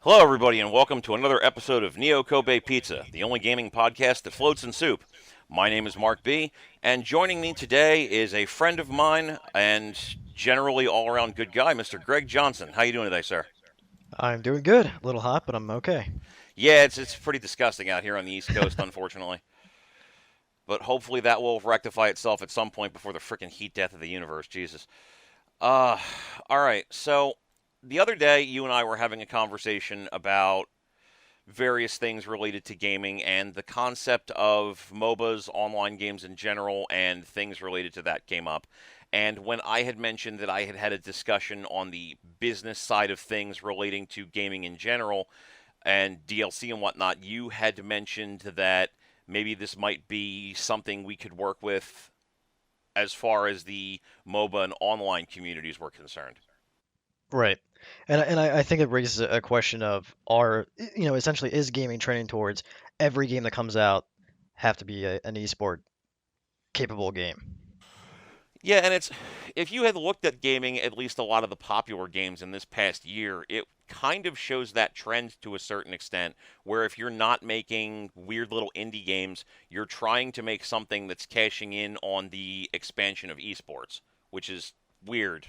Hello, everybody, and welcome to another episode of Neo Kobe Pizza, the only gaming podcast that floats in soup. My name is Mark B., and joining me today is a friend of mine and generally all-around good guy, Mr. Greg Johnson. How you doing today, sir? I'm doing good. A little hot, but I'm okay. Yeah, it's pretty disgusting out here on the East Coast, unfortunately. But hopefully that will rectify itself at some point before the freaking heat death of the universe. Jesus. Uh, all right. So the other day, you and I were having a conversation about various things related to gaming and the concept of MOBAs, online games in general, and things related to that came up. And when I had mentioned that I had had a discussion on the business side of things relating to gaming in general and DLC and whatnot, you had mentioned that maybe this might be something we could work with as far as the MOBA and online communities were concerned. Right. And I think it raises a question of essentially is gaming trending towards every game that comes out have to be an esport capable game? Yeah, and it's if you had looked at gaming, at least a lot of the popular games in this past year, it kind of shows that trend to a certain extent, where if you're not making weird little indie games, you're trying to make something that's cashing in on the expansion of esports, which is weird.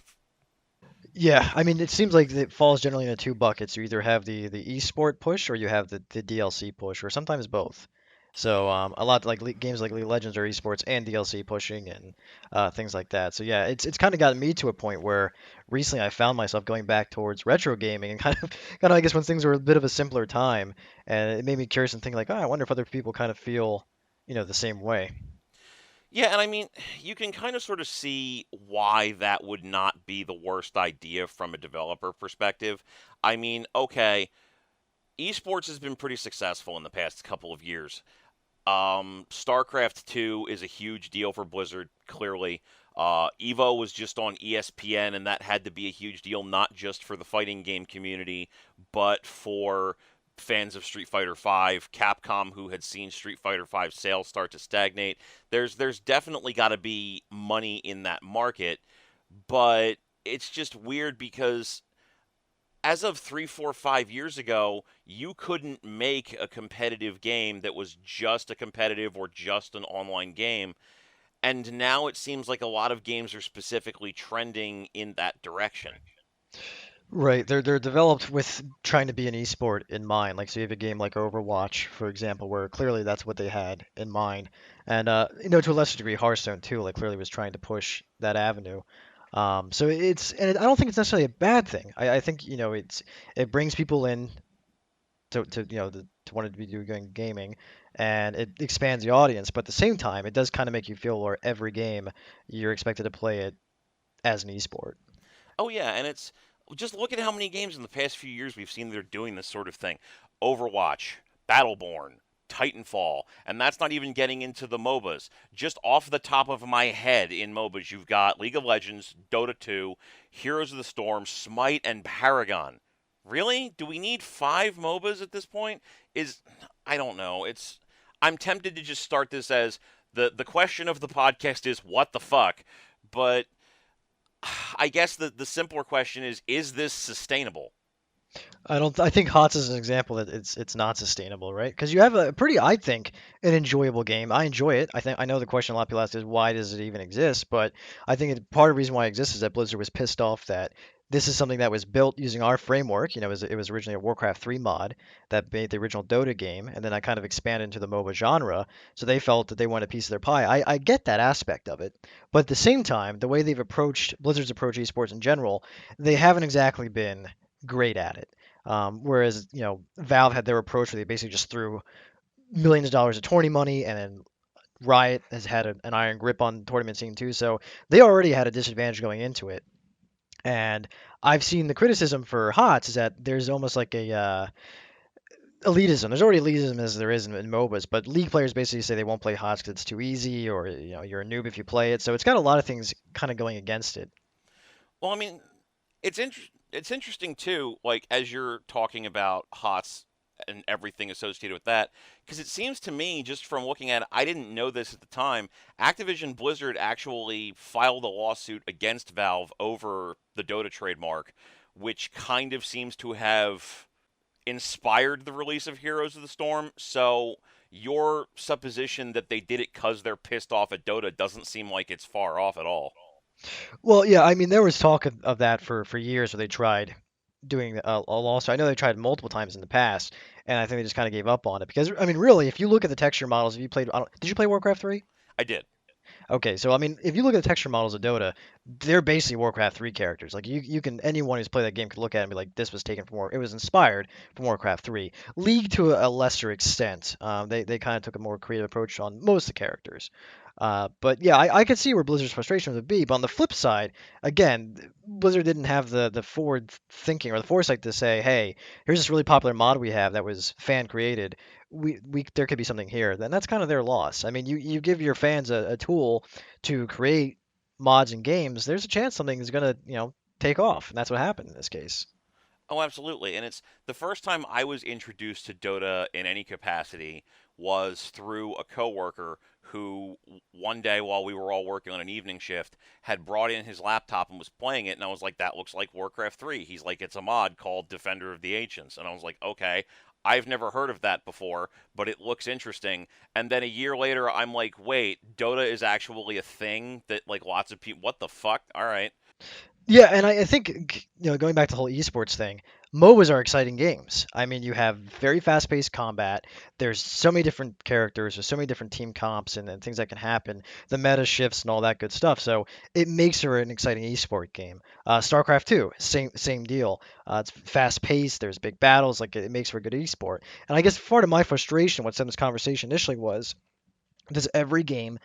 Yeah, I mean, it seems like it falls generally into two buckets. You either have the esport push or you have the DLC push, or sometimes both. So a lot like games like League of Legends are esports and DLC pushing and things like that. So yeah, it's kind of gotten me to a point where recently I found myself going back towards retro gaming and kind of I guess when things were a bit of a simpler time, and it made me curious and think like, oh, I wonder if other people kind of feel, the same way. Yeah, and I mean, you can kind of sort of see why that would not be the worst idea from a developer perspective. I mean, okay, esports has been pretty successful in the past couple of years. StarCraft 2 is a huge deal for Blizzard, clearly. Evo was just on ESPN, and that had to be a huge deal, not just for the fighting game community, but for fans of Street Fighter V, Capcom, who had seen Street Fighter V sales start to stagnate. There's definitely got to be money in that market, but it's just weird because as of 3, 4, 5 years ago, you couldn't make a competitive game that was just a competitive or just an online game. And now it seems like a lot of games are specifically trending in that direction. Right, they're developed with trying to be an esport in mind. Like, so you have a game like Overwatch, for example, where clearly that's what they had in mind, and to a lesser degree, Hearthstone too. Like, clearly was trying to push that avenue. So I don't think it's necessarily a bad thing. I think it brings people in to want to be doing gaming, and it expands the audience. But at the same time, it does kind of make you feel where every game you're expected to play it as an esport. Oh, yeah, and it's just look at how many games in the past few years we've seen that are doing this sort of thing. Overwatch, Battleborn, Titanfall, and that's not even getting into the MOBAs. Just off the top of my head in MOBAs, you've got League of Legends, Dota 2, Heroes of the Storm, Smite, and Paragon. Really? Do we need five MOBAs at this point? Is I don't know. I'm tempted to just start this as the question of the podcast is what the fuck, but I guess the simpler question is this sustainable? I don't. I think HOTS is an example that it's not sustainable, right? Because you have a pretty, I think, an enjoyable game. I enjoy it. I know the question a lot of people ask is why does it even exist? But I think part of the reason why it exists is that Blizzard was pissed off that this is something that was built using our framework. It was originally a Warcraft 3 mod that made the original Dota game, and then I kind of expanded into the MOBA genre. So they felt that they wanted a piece of their pie. I get that aspect of it, but at the same time, the way they've approached Blizzard's approach esports in general, they haven't exactly been great at it. Whereas, Valve had their approach where they basically just threw millions of dollars of tourney money, and then Riot has had an iron grip on the tournament scene too. So they already had a disadvantage going into it. And I've seen the criticism for HOTS is that there's almost like a elitism. There's already elitism as there is in MOBAs, but League players basically say they won't play HOTS because it's too easy, or you're a noob if you play it. So it's got a lot of things kind of going against it. Well, I mean, it's interesting too, like as you're talking about HOTS and everything associated with that, because it seems to me, just from looking at it, I didn't know this at the time. Activision Blizzard actually filed a lawsuit against Valve over the Dota trademark, which kind of seems to have inspired the release of Heroes of the Storm. So your supposition that they did it because they're pissed off at Dota doesn't seem like it's far off at all. Well, yeah, I mean, there was talk of that for years where they tried doing a loss. I know they tried multiple times in the past, and I think they just kind of gave up on it because I mean, really, if you look at the texture models, if you played, did you play Warcraft 3? I did. Okay, so I mean, if you look at the texture models of Dota, they're basically Warcraft 3 characters. Like you can anyone who's played that game could look at it and be like, this was taken from it was inspired from Warcraft 3. League to a lesser extent, they kind of took a more creative approach on most of the characters. But yeah, I could see where Blizzard's frustration would be. But on the flip side, again, Blizzard didn't have the forward thinking or the foresight to say, hey, here's this really popular mod we have that was fan created. We there could be something here. Then that's kind of their loss. I mean, you give your fans a tool to create mods and games. There's a chance something is gonna take off, and that's what happened in this case. Oh, absolutely. And it's the first time I was introduced to Dota in any capacity was through a coworker who one day while we were all working on an evening shift had brought in his laptop and was playing it, and I was like, that looks like Warcraft 3. He's like, it's a mod called Defender of the Ancients. And I was like, okay, I've never heard of that before, but it looks interesting. And then a year later I'm like, wait, Dota is actually a thing that like lots of people, what the fuck? All right. Yeah, and I think going back to the whole esports thing, MOBAs are exciting games. I mean, you have very fast-paced combat. There's so many different characters. There's so many different team comps and things that can happen. The meta shifts and all that good stuff. So it makes for an exciting esport game. StarCraft 2, same deal. It's fast-paced. There's big battles. Like it makes for a good esport. And I guess part of my frustration, what stemmed this conversation initially was, does every game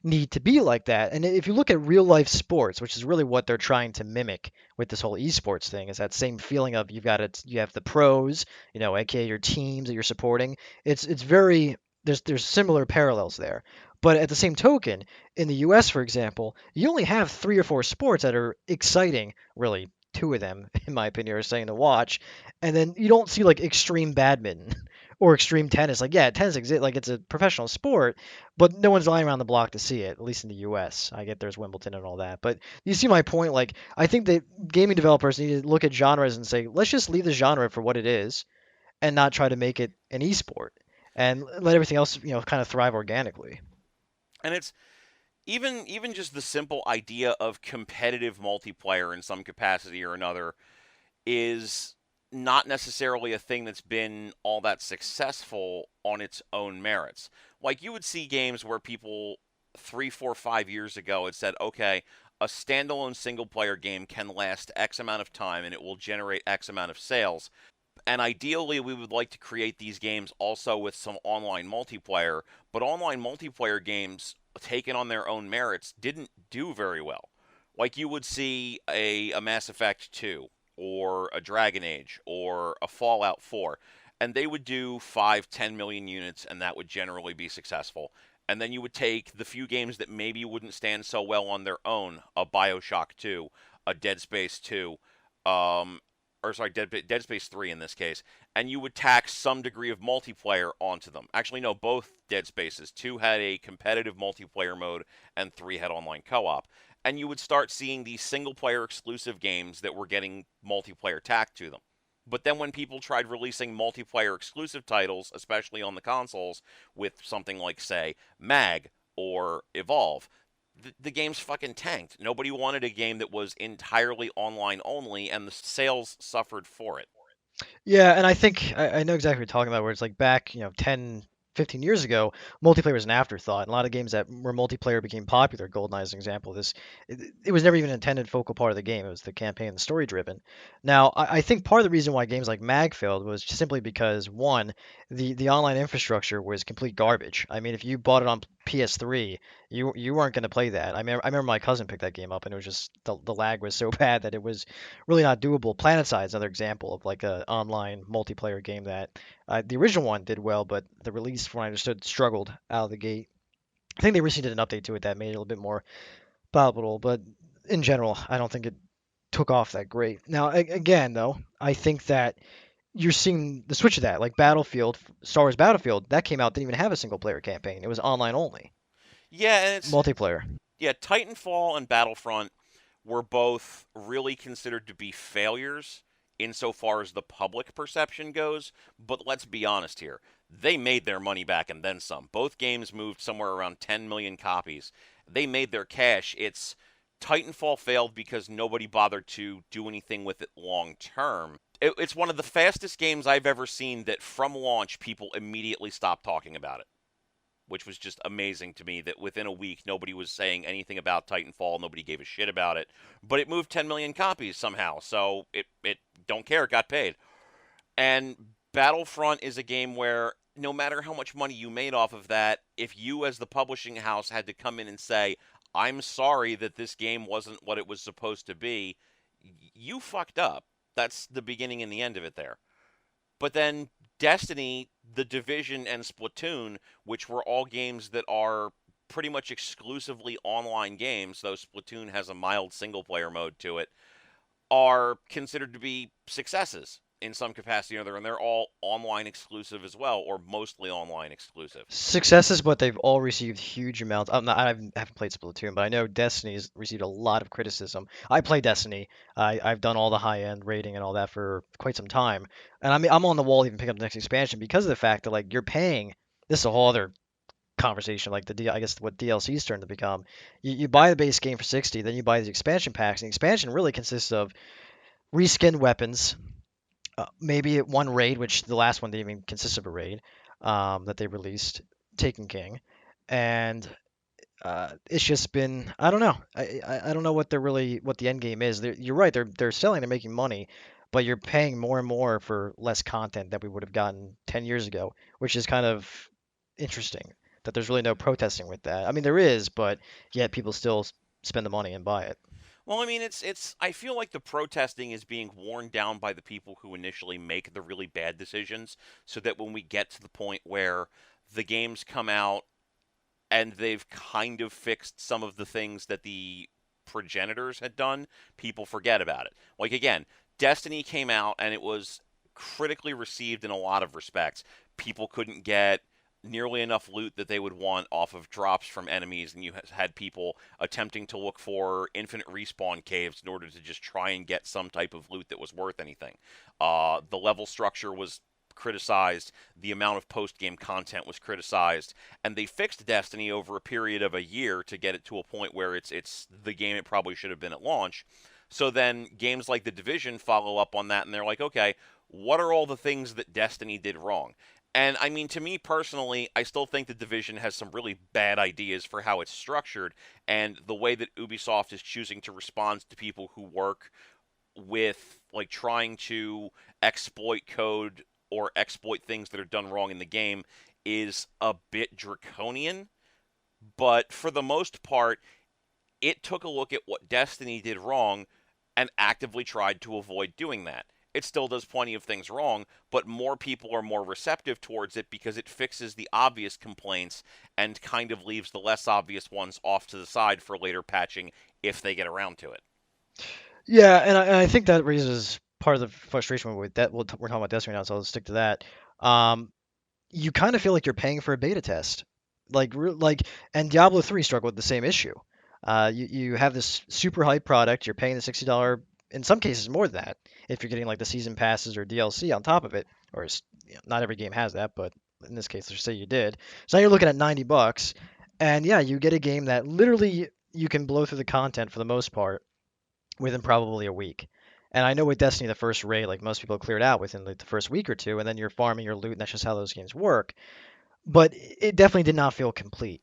need to be like that. And if you look at real life sports, which is really what they're trying to mimic with this whole esports thing, is that same feeling of you have the pros, aka your teams that you're supporting. It's very there's similar parallels there. But at the same token, in the US, for example, you only have three or four sports that are exciting, really. Two of them, in my opinion, are exciting to watch, and then you don't see like extreme badminton or extreme tennis. Like, yeah, tennis exists, like it's a professional sport, but no one's lying around the block to see it, at least in the US. I get there's Wimbledon and all that. But you see my point? Like, I think that gaming developers need to look at genres and say, let's just leave the genre for what it is and not try to make it an esport and let everything else, kind of thrive organically. And it's even just the simple idea of competitive multiplayer in some capacity or another is not necessarily a thing that's been all that successful on its own merits. Like you would see games where people 3, 4, 5 years ago had said, okay, a standalone single player game can last X amount of time and it will generate X amount of sales. And ideally, we would like to create these games also with some online multiplayer, but online multiplayer games, taken on their own merits, didn't do very well. Like you would see a Mass Effect 2 or a Dragon Age or a Fallout 4, and they would do 5, 10 million units, and that would generally be successful. And then you would take the few games that maybe wouldn't stand so well on their own, a Bioshock 2, a Dead Space 2, um, or sorry, Dead Space 3 in this case, and you would tack some degree of multiplayer onto them. Actually, no, both Dead Spaces. 2 had a competitive multiplayer mode, and 3 had online co op. And you would start seeing these single player exclusive games that were getting multiplayer tacked to them. But then when people tried releasing multiplayer exclusive titles, especially on the consoles, with something like, say, MAG or Evolve, the game's fucking tanked. Nobody wanted a game that was entirely online only, and the sales suffered for it. Yeah, and I think I know exactly what you're talking about, where it's like back, 10, 15 years ago, multiplayer was an afterthought. And a lot of games that where multiplayer became popular, GoldenEye is an example of this, it was never even an intended focal part of the game. It was the campaign and the story driven. Now, I think part of the reason why games like MAG failed was simply because, one, the online infrastructure was complete garbage. I mean, if you bought it on PS3, you weren't going to play that. I remember my cousin picked that game up, and it was just the lag was so bad that it was really not doable. PlanetSide is another example of like a online multiplayer game that the original one did well, but the release, from what I understood, struggled out of the gate. I think they recently did an update to it that made it a little bit more palatable, but in general, I don't think it took off that great. Now, again, though, I think that you're seeing the switch of that. Like Battlefield, Star Wars Battlefield, that came out, didn't even have a single player campaign. It was online only, Yeah, and it's multiplayer. yeah, Titanfall and Battlefront were both really considered to be failures insofar as the public perception goes, but let's be honest here. They made their money back and then some. Both games moved somewhere around 10 million copies. They made their cash. It's Titanfall failed because nobody bothered to do anything with it long term. It's one of the fastest games I've ever seen that from launch people immediately stopped talking about it, which was just amazing to me that within a week nobody was saying anything about Titanfall, nobody gave a shit about it, but it moved 10 million copies somehow. So it don't care, it got paid. And Battlefront is a game where no matter how much money you made off of that, if you as the publishing house had to come in and say, "I'm sorry that this game wasn't what it was supposed to be," you fucked up. That's the beginning and the end of it there. But then Destiny, The Division, and Splatoon, which were all games that are pretty much exclusively online games, though Splatoon has a mild single player mode to it, are considered to be successes in some capacity or other, and they're all online exclusive as well, or mostly online exclusive. Successes, but they've all received huge amounts. I haven't played Splatoon, but I know Destiny's received a lot of criticism. I play Destiny. I've done all the high-end rating and all that for quite some time, and I'm on the wall to even pick up the next expansion because of the fact that like you're paying. This is a whole other conversation, like I guess what DLCs turn to become. You buy the base game for 60, then you buy the expansion packs. And the expansion really consists of reskinned weapons, maybe one raid, which the last one didn't even consist of a raid that they released, Taken King, and it's just been I don't know. I don't know what the end game is. You're right. They're selling. They're making money, but you're paying more and more for less content that we would have gotten 10 years ago, which is kind of interesting. That there's really no protesting with that. I mean, there is, but yet people still spend the money and buy it. Well, I mean, it's. I feel like the protesting is being worn down by the people who initially make the really bad decisions, so that when we get to the point where the games come out and they've kind of fixed some of the things that the progenitors had done, people forget about it. Like again, Destiny came out and it was critically received in a lot of respects. People couldn't get nearly enough loot that they would want off of drops from enemies, and you had people attempting to look for infinite respawn caves in order to just try and get some type of loot that was worth anything. The level structure was criticized, the amount of post-game content was criticized, and they fixed Destiny over a period of a year to get it to a point where it's the game it probably should have been at launch. So then games like The Division follow up on that, and they're like, okay, what are all the things that Destiny did wrong? And I mean, to me personally, I still think The Division has some really bad ideas for how it's structured, and the way that Ubisoft is choosing to respond to people who work with like trying to exploit code or exploit things that are done wrong in the game is a bit draconian. But for the most part, it took a look at what Destiny did wrong and actively tried to avoid doing that. It still does plenty of things wrong, but more people are more receptive towards it because it fixes the obvious complaints and kind of leaves the less obvious ones off to the side for later patching if they get around to it. Yeah, and I think that raises part of the frustration with that. We're talking about Destiny now, so I'll stick to that. Um, you kind of feel like you're paying for a beta test, and Diablo 3 struggled with the same issue. You have this super hype product, you're paying the $60, in some cases more than that, if you're getting like the season passes or DLC on top of it, or not every game has that, but in this case, let's say you did. So now you're looking at $90, and yeah, you get a game that literally you can blow through the content for the most part within probably a week. And I know with Destiny, the first raid, like most people cleared out within like the first week or two, and then you're farming your loot, and that's just how those games work. But it definitely did not feel complete.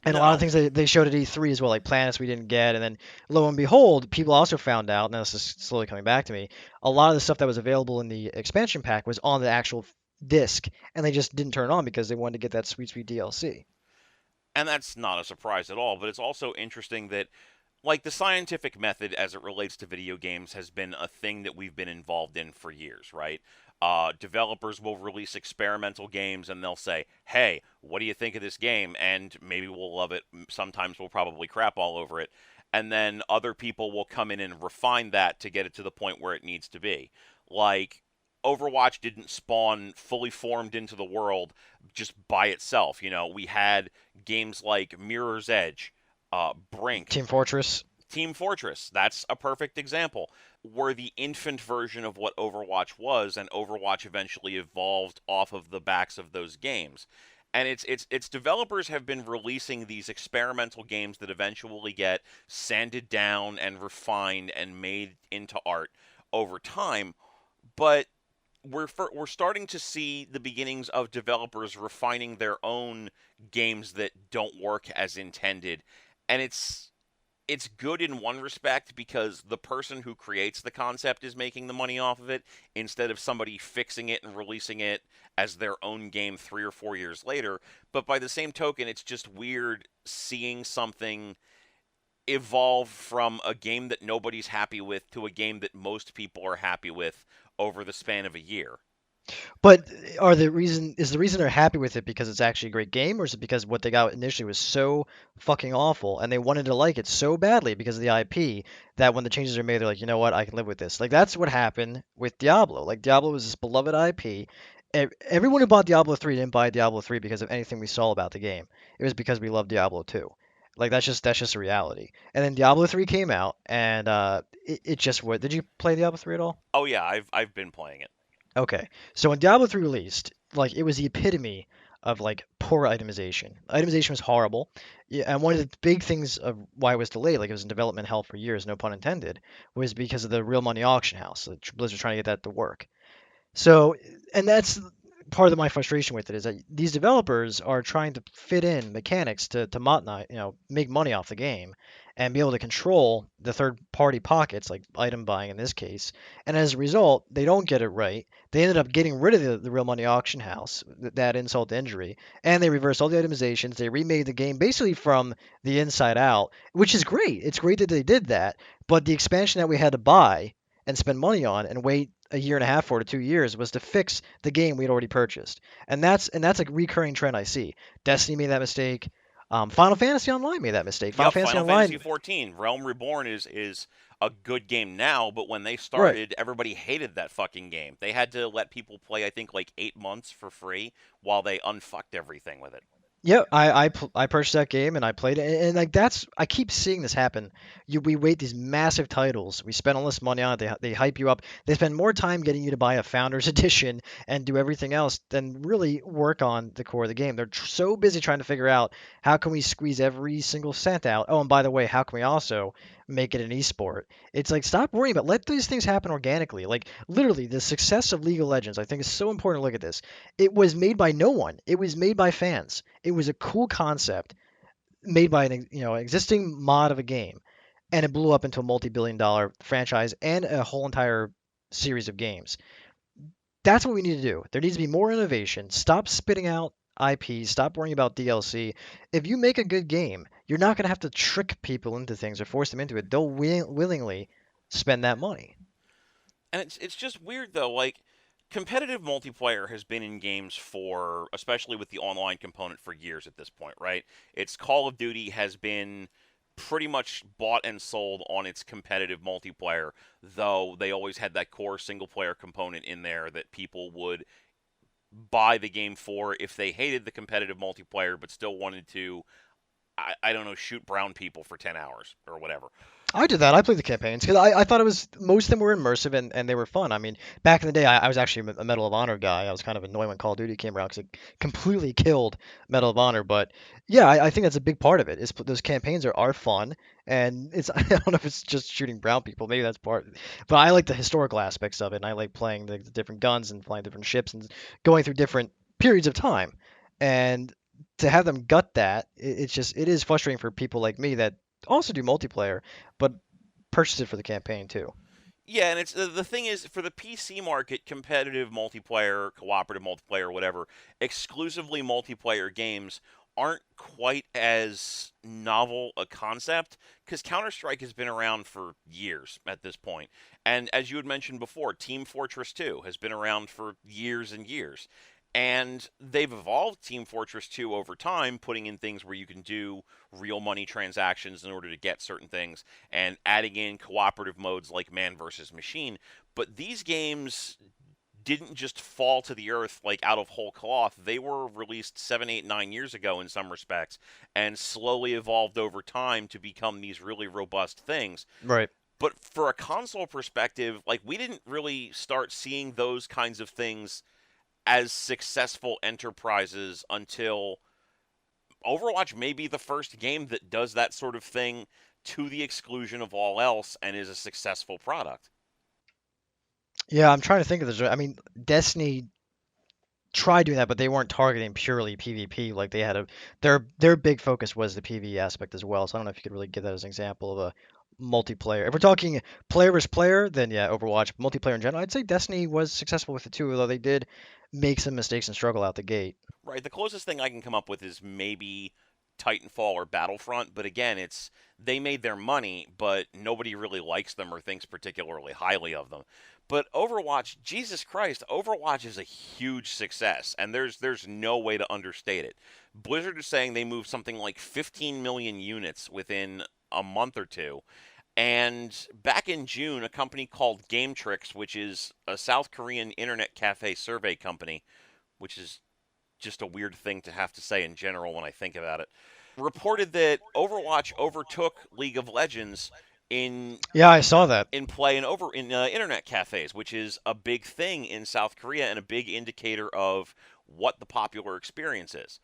And a lot of No. things they showed at E3 as well, like planets we didn't get, and then lo and behold, people also found out, and this is slowly coming back to me, a lot of the stuff that was available in the expansion pack was on the actual disc, and they just didn't turn it on because they wanted to get that sweet, sweet DLC. And that's not a surprise at all, but it's also interesting that like the scientific method as it relates to video games has been a thing that we've been involved in for years, right? Developers will release experimental games and they'll say, "Hey, what do you think of this game?" And maybe we'll love it. Sometimes we'll probably crap all over it. And then other people will come in and refine that to get it to the point where it needs to be. Like Overwatch didn't spawn fully formed into the world just by itself. You know, we had games like Mirror's Edge, Brink, Team Fortress. Team Fortress, that's a perfect example. We're the infant version of what Overwatch was, and Overwatch eventually evolved off of the backs of those games. And its developers have been releasing these experimental games that eventually get sanded down and refined and made into art over time. But we're starting to see the beginnings of developers refining their own games that don't work as intended, and it's good in one respect because the person who creates the concept is making the money off of it instead of somebody fixing it and releasing it as their own game 3 or 4 years later. But by the same token, it's just weird seeing something evolve from a game that nobody's happy with to a game that most people are happy with over the span of a year. But is the reason they're happy with it because it's actually a great game, or is it because what they got initially was so fucking awful and they wanted to like it so badly because of the IP that when the changes are made, they're like, you know what, I can live with this. Like that's what happened with Diablo. Like Diablo was this beloved IP. Everyone who bought Diablo 3 didn't buy Diablo 3 because of anything we saw about the game. It was because we loved Diablo 2. Like that's just a reality. And then Diablo 3 came out, and it just what? Did you play Diablo 3 at all? Oh yeah, I've been playing it. Okay. So when Diablo 3 released, like it was the epitome of like poor itemization. Itemization was horrible. Yeah, and one of the big things of why it was delayed, like it was in development hell for years, no pun intended, was because of the real money auction house. So Blizzard trying to get that to work. So, and that's part of my frustration with it is that these developers are trying to fit in mechanics make money off the game and be able to control the third party pockets, like item buying in this case. And as a result, they don't get it right. They ended up getting rid of the real money auction house, that insult to injury, and they reversed all the itemizations. They remade the game basically from the inside out, which is great. It's great that they did that, but the expansion that we had to buy and spend money on and wait a year and a half for to 2 years was to fix the game we'd already purchased. And that's a recurring trend I see. Destiny made that mistake. Final Fantasy Online made that mistake. Final Yep, Fantasy Final Fantasy Online, 14, Realm Reborn is a good game now, but when they right? started, everybody hated that fucking game. They had to let people play, I think, like 8 months for free while they unfucked everything with it. Yeah, I purchased that game and I played it, and like that's I keep seeing this happen. We wait these massive titles, we spend all this money on it, they hype you up, they spend more time getting you to buy a Founders Edition and do everything else than really work on the core of the game. They're so busy trying to figure out how can we squeeze every single cent out. Oh, and by the way, how can we also make it an esport? It's like stop worrying about let these things happen organically. Like literally, the success of League of Legends, I think, is so important to look at this. It was made by no one. It was made by fans. It was a cool concept made by an existing mod of a game, and it blew up into a multi-billion-dollar franchise and a whole entire series of games. That's what we need to do. There needs to be more innovation. Stop spitting out IP. Stop worrying about DLC. If you make a good game, you're not going to have to trick people into things or force them into it. They'll willingly spend that money. And it's just weird though, like competitive multiplayer has been in games for, especially with the online component, for years at this point, right? It's Call of Duty has been pretty much bought and sold on its competitive multiplayer, though they always had that core single player component in there that people would buy the game for if they hated the competitive multiplayer but still wanted to, I don't know, shoot brown people for 10 hours or whatever. I did that. I played the campaigns because I thought it was most of them were immersive and they were fun. I mean, back in the day, I was actually a Medal of Honor guy. I was kind of annoyed when Call of Duty came around because it completely killed Medal of Honor. But yeah, I think that's a big part of it. Is those campaigns are fun, and it's I don't know if it's just shooting brown people. Maybe that's part, but I like the historical aspects of it, and I like playing the different guns and flying different ships and going through different periods of time. And to have them gut that, it is frustrating for people like me that also do multiplayer, but purchase it for the campaign too. Yeah, and it's the thing is for the PC market, competitive multiplayer, cooperative multiplayer, whatever, exclusively multiplayer games aren't quite as novel a concept because Counter-Strike has been around for years at this point. And as you had mentioned before, Team Fortress 2 has been around for years and years. And they've evolved Team Fortress 2 over time, putting in things where you can do real money transactions in order to get certain things and adding in cooperative modes like man versus machine. But these games didn't just fall to the earth like out of whole cloth. They were released 7, 8, 9 years ago in some respects, and slowly evolved over time to become these really robust things. Right. But for a console perspective, like we didn't really start seeing those kinds of things as successful enterprises until Overwatch may be the first game that does that sort of thing to the exclusion of all else and is a successful product. Yeah, I'm trying to think of this. I mean, Destiny tried doing that, but they weren't targeting purely PvP. Like they had a their big focus was the PvE aspect as well. So I don't know if you could really give that as an example of a multiplayer. If we're talking player versus player, then yeah, Overwatch. Multiplayer in general, I'd say Destiny was successful with it too, although they did make some mistakes and struggle out the gate. Right. The closest thing I can come up with is maybe Titanfall or Battlefront, but again, it's they made their money, but nobody really likes them or thinks particularly highly of them. But Overwatch, Jesus Christ, Overwatch is a huge success, and there's no way to understate it. Blizzard is saying they moved something like 15 million units within a month or two. And back in June, a company called Game Tricks, which is a South Korean internet cafe survey company, which is just a weird thing to have to say in general when I think about it, reported that Overwatch overtook League of Legends in Yeah, I saw that. play and over in internet cafes, which is a big thing in South Korea and a big indicator of what the popular experience is.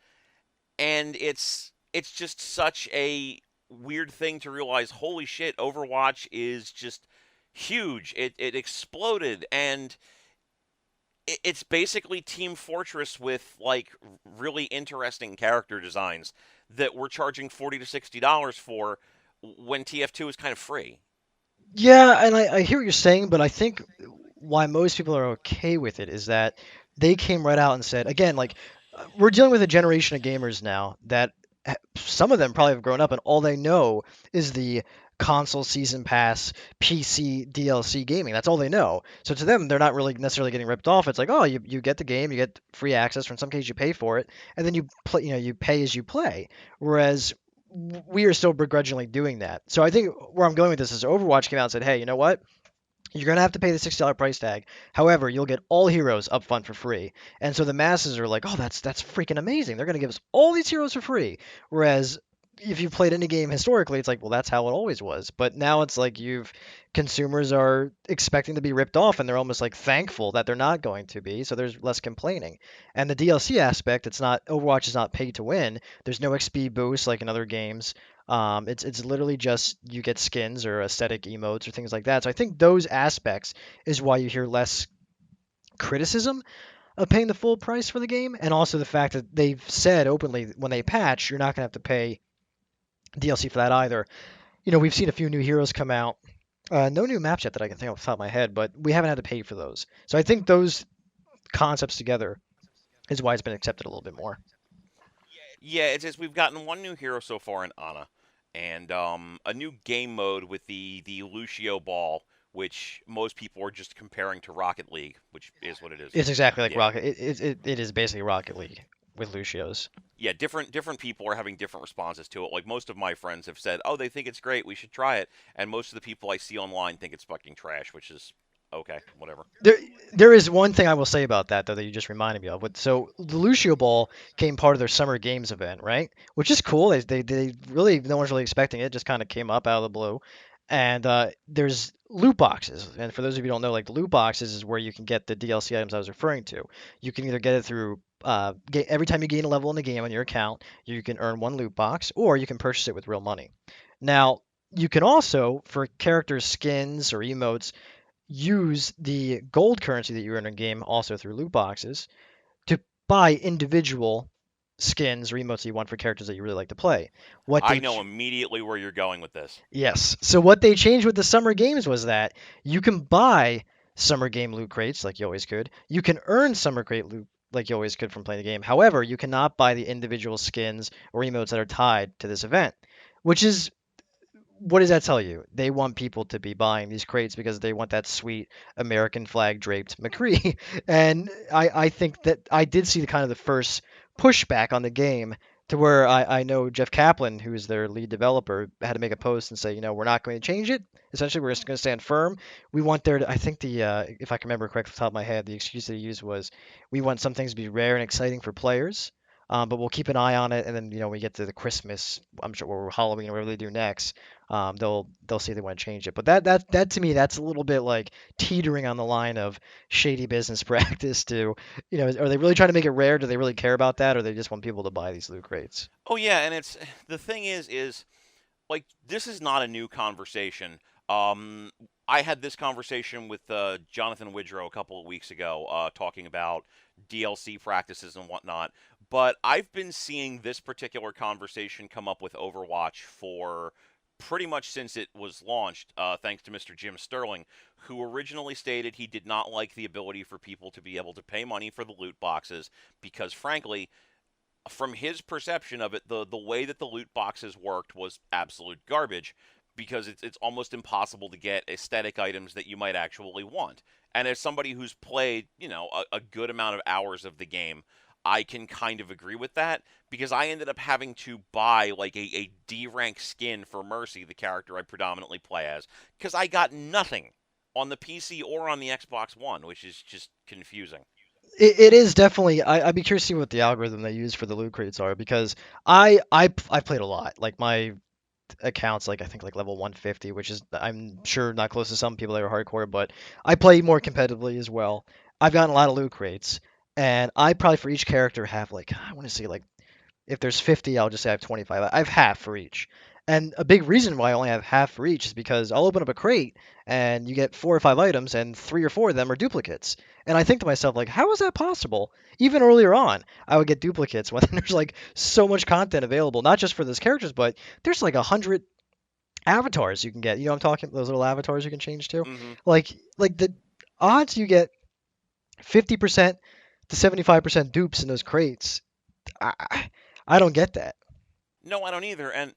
And it's just such a weird thing to realize. Holy shit, Overwatch is just huge. It exploded, and it's basically Team Fortress with like really interesting character designs that we're charging $40 to $60 for when TF2 is kind of free. Yeah, and I hear what you're saying, but I think why most people are okay with it is that they came right out and said, again, like we're dealing with a generation of gamers now that some of them probably have grown up and all they know is the console season pass PC DLC gaming. That's all they know. So to them, they're not really necessarily getting ripped off. It's like, oh, you get the game, you get free access, or in some cases you pay for it, and then you play, you pay as you play. Whereas we are still begrudgingly doing that. So I think where I'm going with this is Overwatch came out and said, hey, you know what? You're gonna have to pay the $60 price tag. However, you'll get all heroes up front for free. And so the masses are like, oh, that's freaking amazing. They're gonna give us all these heroes for free. Whereas if you've played any game historically, it's like, well, that's how it always was. But now it's like you've consumers are expecting to be ripped off, and they're almost like thankful that they're not going to be. So there's less complaining. And the DLC aspect, it's not Overwatch is not pay to win. There's no XP boost like in other games. It's literally just you get skins or aesthetic emotes or things like that. So I think those aspects is why you hear less criticism of paying the full price for the game, and also the fact that they've said openly when they patch, you're not gonna have to pay DLC for that either. We've seen a few new heroes come out. No new maps yet that I can think off the top of my head, but we haven't had to pay for those. So I think those concepts together is why it's been accepted a little bit more. Yeah, it's just we've gotten one new hero so far in Ana, and a new game mode with the Lucio Ball, which most people are just comparing to Rocket League, which is what it is. It's exactly like Yeah, Rocket. It is basically Rocket League with Lucio's. yeah. Different people are having different responses to it. Like most of my friends have said, "Oh, they think it's great. We should try it." And most of the people I see online think it's fucking trash, which is okay, whatever. There, there is one thing I will say about that though that you just reminded me of. So the Lucio Ball came part of their Summer Games event, right? Which is cool. They really no one's really expecting it. Just kind of came up out of the blue. And there's loot boxes. And for those of you who don't know, like the loot boxes is where you can get the DLC items I was referring to. You can either get it through every time you gain a level in the game on your account, you can earn one loot box, or you can purchase it with real money. Now, you can also, for character skins or emotes, use the gold currency that you earn in game also through loot boxes to buy individual skins or emotes that you want for characters that you really like to play. What I they know immediately where you're going with this. Yes. So what they changed with the summer games was that you can buy summer game loot crates like you always could. You can earn summer crate loot like you always could from playing the game. However, you cannot buy the individual skins or emotes that are tied to this event, which is what does that tell you? They want people to be buying these crates because they want that sweet American flag draped McCree. And I think that I did see the kind of the first pushback on the game to where I know Jeff Kaplan, who's their lead developer, had to make a post and say, we're not going to change it. Essentially, we're just going to stand firm. We want there to, I think if I can remember correctly off the top of my head, the excuse that he used was, we want some things to be rare and exciting for players, but we'll keep an eye on it. And then, we get to the Christmas, I'm sure, or Halloween, or whatever they do next, they'll see if they want to change it. But that to me, that's a little bit like teetering on the line of shady business practice to are they really trying to make it rare? Do they really care about that, or they just want people to buy these loot crates? Oh yeah, and it's the thing is like this is not a new conversation. Um, I had this conversation with Jonathan Widrow a couple of weeks ago, talking about DLC practices and whatnot. But I've been seeing this particular conversation come up with Overwatch for pretty much since it was launched, thanks to Mr. Jim Sterling, who originally stated he did not like the ability for people to be able to pay money for the loot boxes because, frankly, from his perception of it, the way that the loot boxes worked was absolute garbage because it's almost impossible to get aesthetic items that you might actually want. And as somebody who's played, a good amount of hours of the game, I can kind of agree with that because I ended up having to buy like a D rank skin for Mercy, the character I predominantly play as, because I got nothing on the PC or on the Xbox One, which is just confusing. It is definitely. I'd be curious to see what the algorithm they use for the loot crates are because I played a lot. Like my accounts, like I think like level 150, which is I'm sure not close to some people that are hardcore, but I play more competitively as well. I've gotten a lot of loot crates, and I probably for each character have like I want to say like if there's 50, I'll just say I have 25. I have half for each. And a big reason why I only have half for each is because I'll open up a crate and you get 4 or 5 items and 3 or 4 of them are duplicates. And I think to myself, like, how is that possible? Even earlier on, I would get duplicates when there's like so much content available, not just for those characters, but there's like 100 avatars you can get. You know what I'm talking? Those little avatars you can change to. Hmm. Like the odds you get 50% to 75% dupes in those crates. I don't get that. No, I don't either. And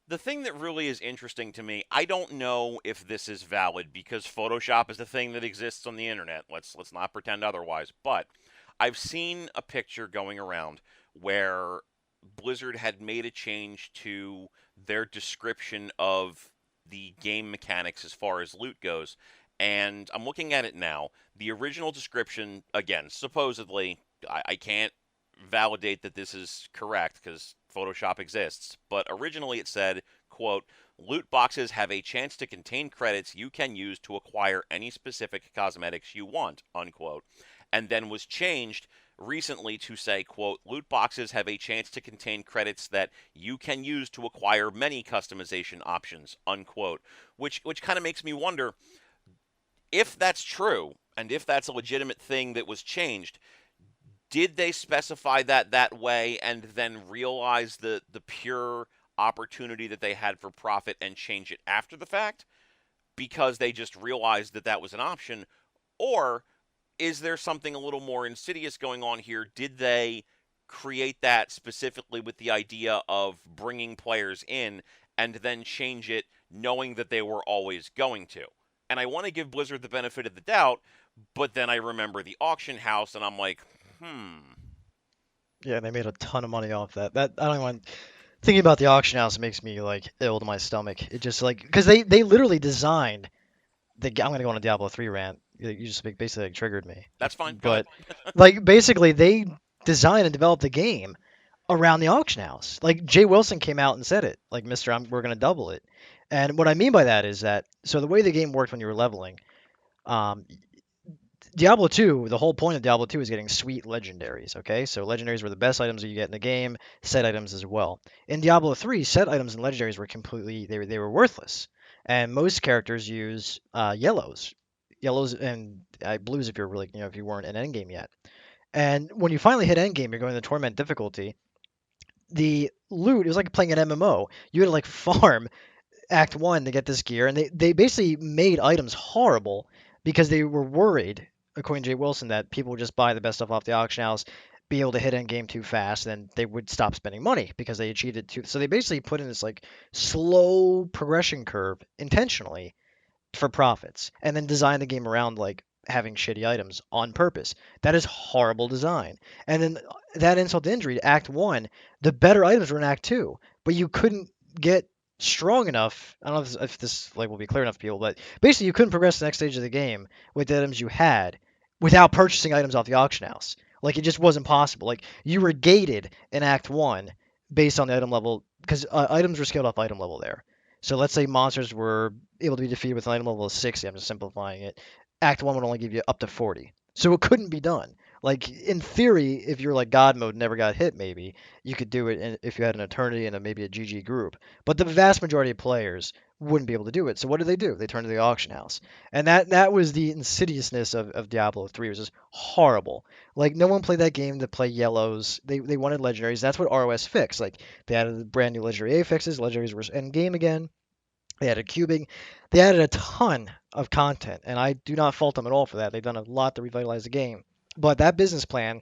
the thing that really is interesting to me, I don't know if this is valid because Photoshop is a thing that exists on the internet. Let's not pretend otherwise. But I've seen a picture going around where Blizzard had made a change to their description of the game mechanics as far as loot goes. And I'm looking at it now. The original description, again, supposedly, I can't validate that this is correct because Photoshop exists, but originally it said, quote, loot boxes have a chance to contain credits you can use to acquire any specific cosmetics you want, unquote. And then was changed recently to say, quote, loot boxes have a chance to contain credits that you can use to acquire many customization options, unquote. Which kind of makes me wonder if that's true and if that's a legitimate thing that was changed, did they specify that way and then realize the pure opportunity that they had for profit and change it after the fact because they just realized that that was an option? Or is there something a little more insidious going on here? Did they create that specifically with the idea of bringing players in and then change it knowing that they were always going to? And I want to give Blizzard the benefit of the doubt, but then I remember the auction house and I'm like, hmm. Yeah, they made a ton of money off that. That I don't even want thinking about the auction house makes me like ill to my stomach. It just like because they literally designed I'm gonna go on a Diablo 3 rant. You just basically like, triggered me. That's fine. Go ahead. But like basically they designed and developed the game around the auction house. Like Jay Wilson came out and said it. Like Mister, we're gonna double it. And what I mean by that is that so the way the game worked when you were leveling, um, Diablo 2, the whole point of Diablo 2 is getting sweet legendaries, okay? So legendaries were the best items that you get in the game, set items as well. In Diablo 3, set items and legendaries were completely they were worthless. And most characters use yellows. Yellows and blues if you're really, if you weren't in endgame yet. And when you finally hit endgame, you're going to torment difficulty. The loot, it was like playing an MMO. You had to like farm Act One to get this gear, and they basically made items horrible because they were worried, according to Jay Wilson, that people would just buy the best stuff off the auction house, be able to hit end game too fast, and they would stop spending money because they achieved it too. So they basically put in this like slow progression curve intentionally for profits, and then designed the game around like having shitty items on purpose. That is horrible design. And then that insult to injury, Act 1, the better items were in Act 2, but you couldn't get strong enough. I don't know if this like will be clear enough to people, but basically you couldn't progress to the next stage of the game with the items you had without purchasing items off the auction house. Like it just wasn't possible. Like you were gated in Act 1 based on the item level because items were scaled off item level there. So let's say monsters were able to be defeated with an item level of 60. I'm just simplifying it. Act 1 would only give you up to 40. So it couldn't be done. Like in theory, if you're like God mode never got hit, maybe you could do it if you had an eternity and maybe a GG group. But the vast majority of players wouldn't be able to do it. So what do? They turn to the auction house, and that was the insidiousness of Diablo 3. It was just horrible. Like no one played that game to play yellows. They wanted legendaries. That's what ROS fixed. Like they added brand new legendary affixes. Legendaries were end game again. They added cubing. They added a ton of content, and I do not fault them at all for that. They've done a lot to revitalize the game. But that business plan,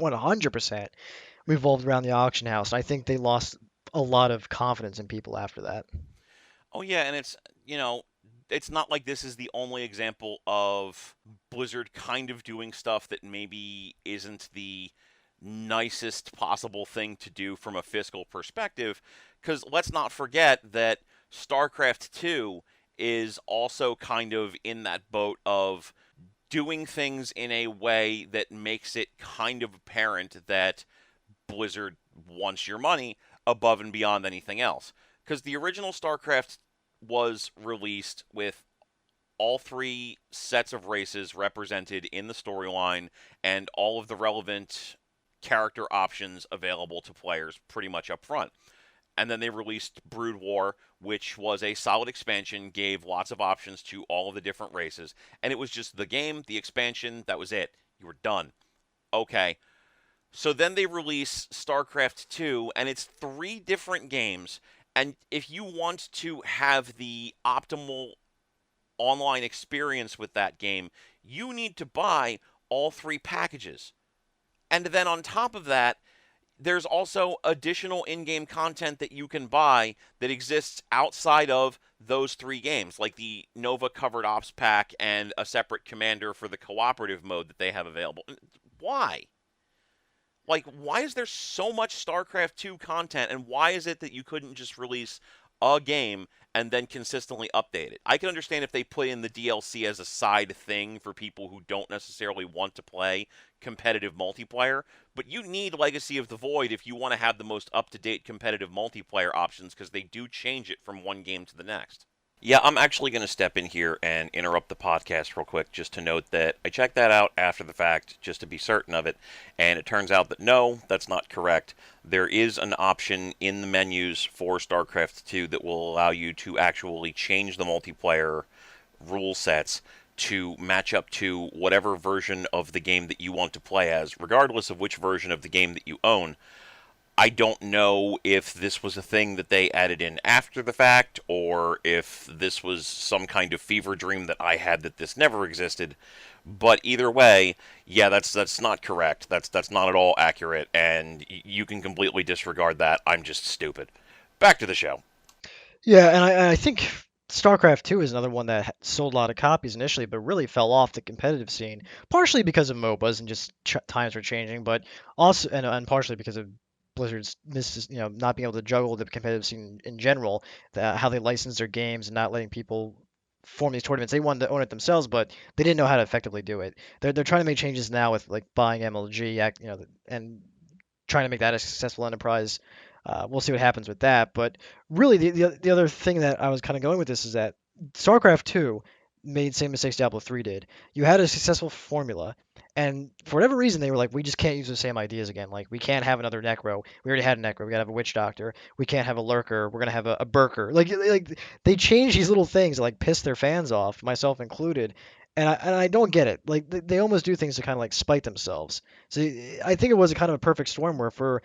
100%, revolved around the auction house. And I think they lost a lot of confidence in people after that. Oh yeah, and it's not like this is the only example of Blizzard kind of doing stuff that maybe isn't the nicest possible thing to do from a fiscal perspective. Because let's not forget that StarCraft 2 is also kind of in that boat of doing things in a way that makes it kind of apparent that Blizzard wants your money above and beyond anything else. Because the original StarCraft was released with all three sets of races represented in the storyline and all of the relevant character options available to players pretty much up front. And then they released Brood War, which was a solid expansion, gave lots of options to all of the different races, and it was just the game, the expansion, that was it. You were done. Okay. So then they release StarCraft 2, and it's three different games. And if you want to have the optimal online experience with that game, you need to buy all three packages. And then on top of that, there's also additional in-game content that you can buy that exists outside of those three games, like the Nova Covered Ops pack and a separate commander for the cooperative mode that they have available. Why? Like, why is there so much StarCraft 2 content, and why is it that you couldn't just release a game and then consistently update it? I can understand if they put in the DLC as a side thing for people who don't necessarily want to play competitive multiplayer, but you need Legacy of the Void if you want to have the most up-to-date competitive multiplayer options because they do change it from one game to the next. Yeah, I'm actually going to step in here and interrupt the podcast real quick just to note that I checked that out after the fact just to be certain of it, and it turns out that no, that's not correct. There is an option in the menus for StarCraft 2 that will allow you to actually change the multiplayer rule sets to match up to whatever version of the game that you want to play as, regardless of which version of the game that you own. I don't know if this was a thing that they added in after the fact or if this was some kind of fever dream that I had that this never existed. But either way, yeah, that's not correct. That's not at all accurate, and you can completely disregard that. I'm just stupid. Back to the show. Yeah, and I think StarCraft 2 is another one that sold a lot of copies initially, but really fell off the competitive scene, partially because of MOBAs and just times were changing, but also and partially because of Blizzard's not being able to juggle the competitive scene in general, how they license their games and not letting people form these tournaments. They wanted to own it themselves, but they didn't know how to effectively do it. They're trying to make changes now with like buying MLG, and trying to make that a successful enterprise. We'll see what happens with that. But really, the other thing that I was kind of going with this is that StarCraft 2 made same mistakes Diablo 3 did. You had a successful formula, and for whatever reason, they were like, we just can't use the same ideas again. Like, we can't have another Necro. We already had a Necro. We gotta have a Witch Doctor. We can't have a Lurker. We're gonna have a Berker. Like they change these little things that like piss their fans off, myself included. And I don't get it. Like they almost do things to kind of like spite themselves. So I think it was a kind of a perfect storm where for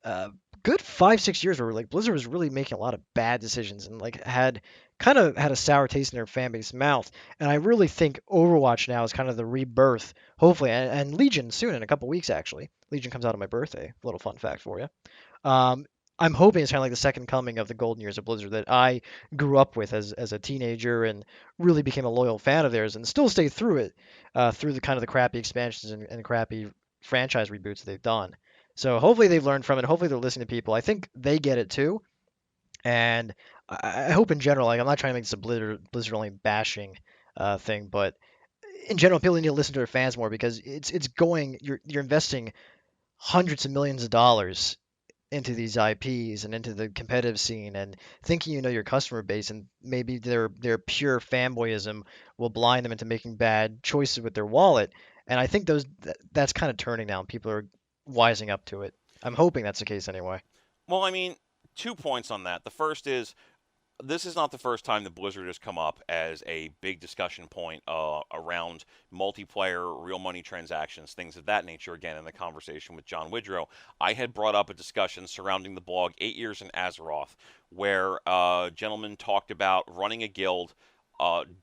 uh, good 5 6 years where like Blizzard was really making a lot of bad decisions and like had kind of had a sour taste in their fan base mouth. And I really think Overwatch now is kind of the rebirth, hopefully, and Legion soon in a couple weeks actually. Legion comes out on my birthday. A little fun fact for you. I'm hoping it's kind of like the second coming of the golden years of Blizzard that I grew up with as a teenager and really became a loyal fan of theirs and still stay through it, through the kind of the crappy expansions and crappy franchise reboots they've done. So hopefully they've learned from it. Hopefully they're listening to people. I think they get it too, and I hope in general, like I'm not trying to make this a Blizzard only bashing thing, but in general, people need to listen to their fans more because it's going. You're investing hundreds of millions of dollars into these IPs and into the competitive scene and thinking you know your customer base and maybe their pure fanboyism will blind them into making bad choices with their wallet. And I think that's kind of turning now and people are wising up to it. I'm hoping that's the case anyway. Well, I mean, 2 points on that. The first is this is not the first time that Blizzard has come up as a big discussion point around multiplayer, real money transactions, things of that nature. Again, in the conversation with John Widrow, I had brought up a discussion surrounding the blog 8 Years in Azeroth, where a gentleman talked about running a guild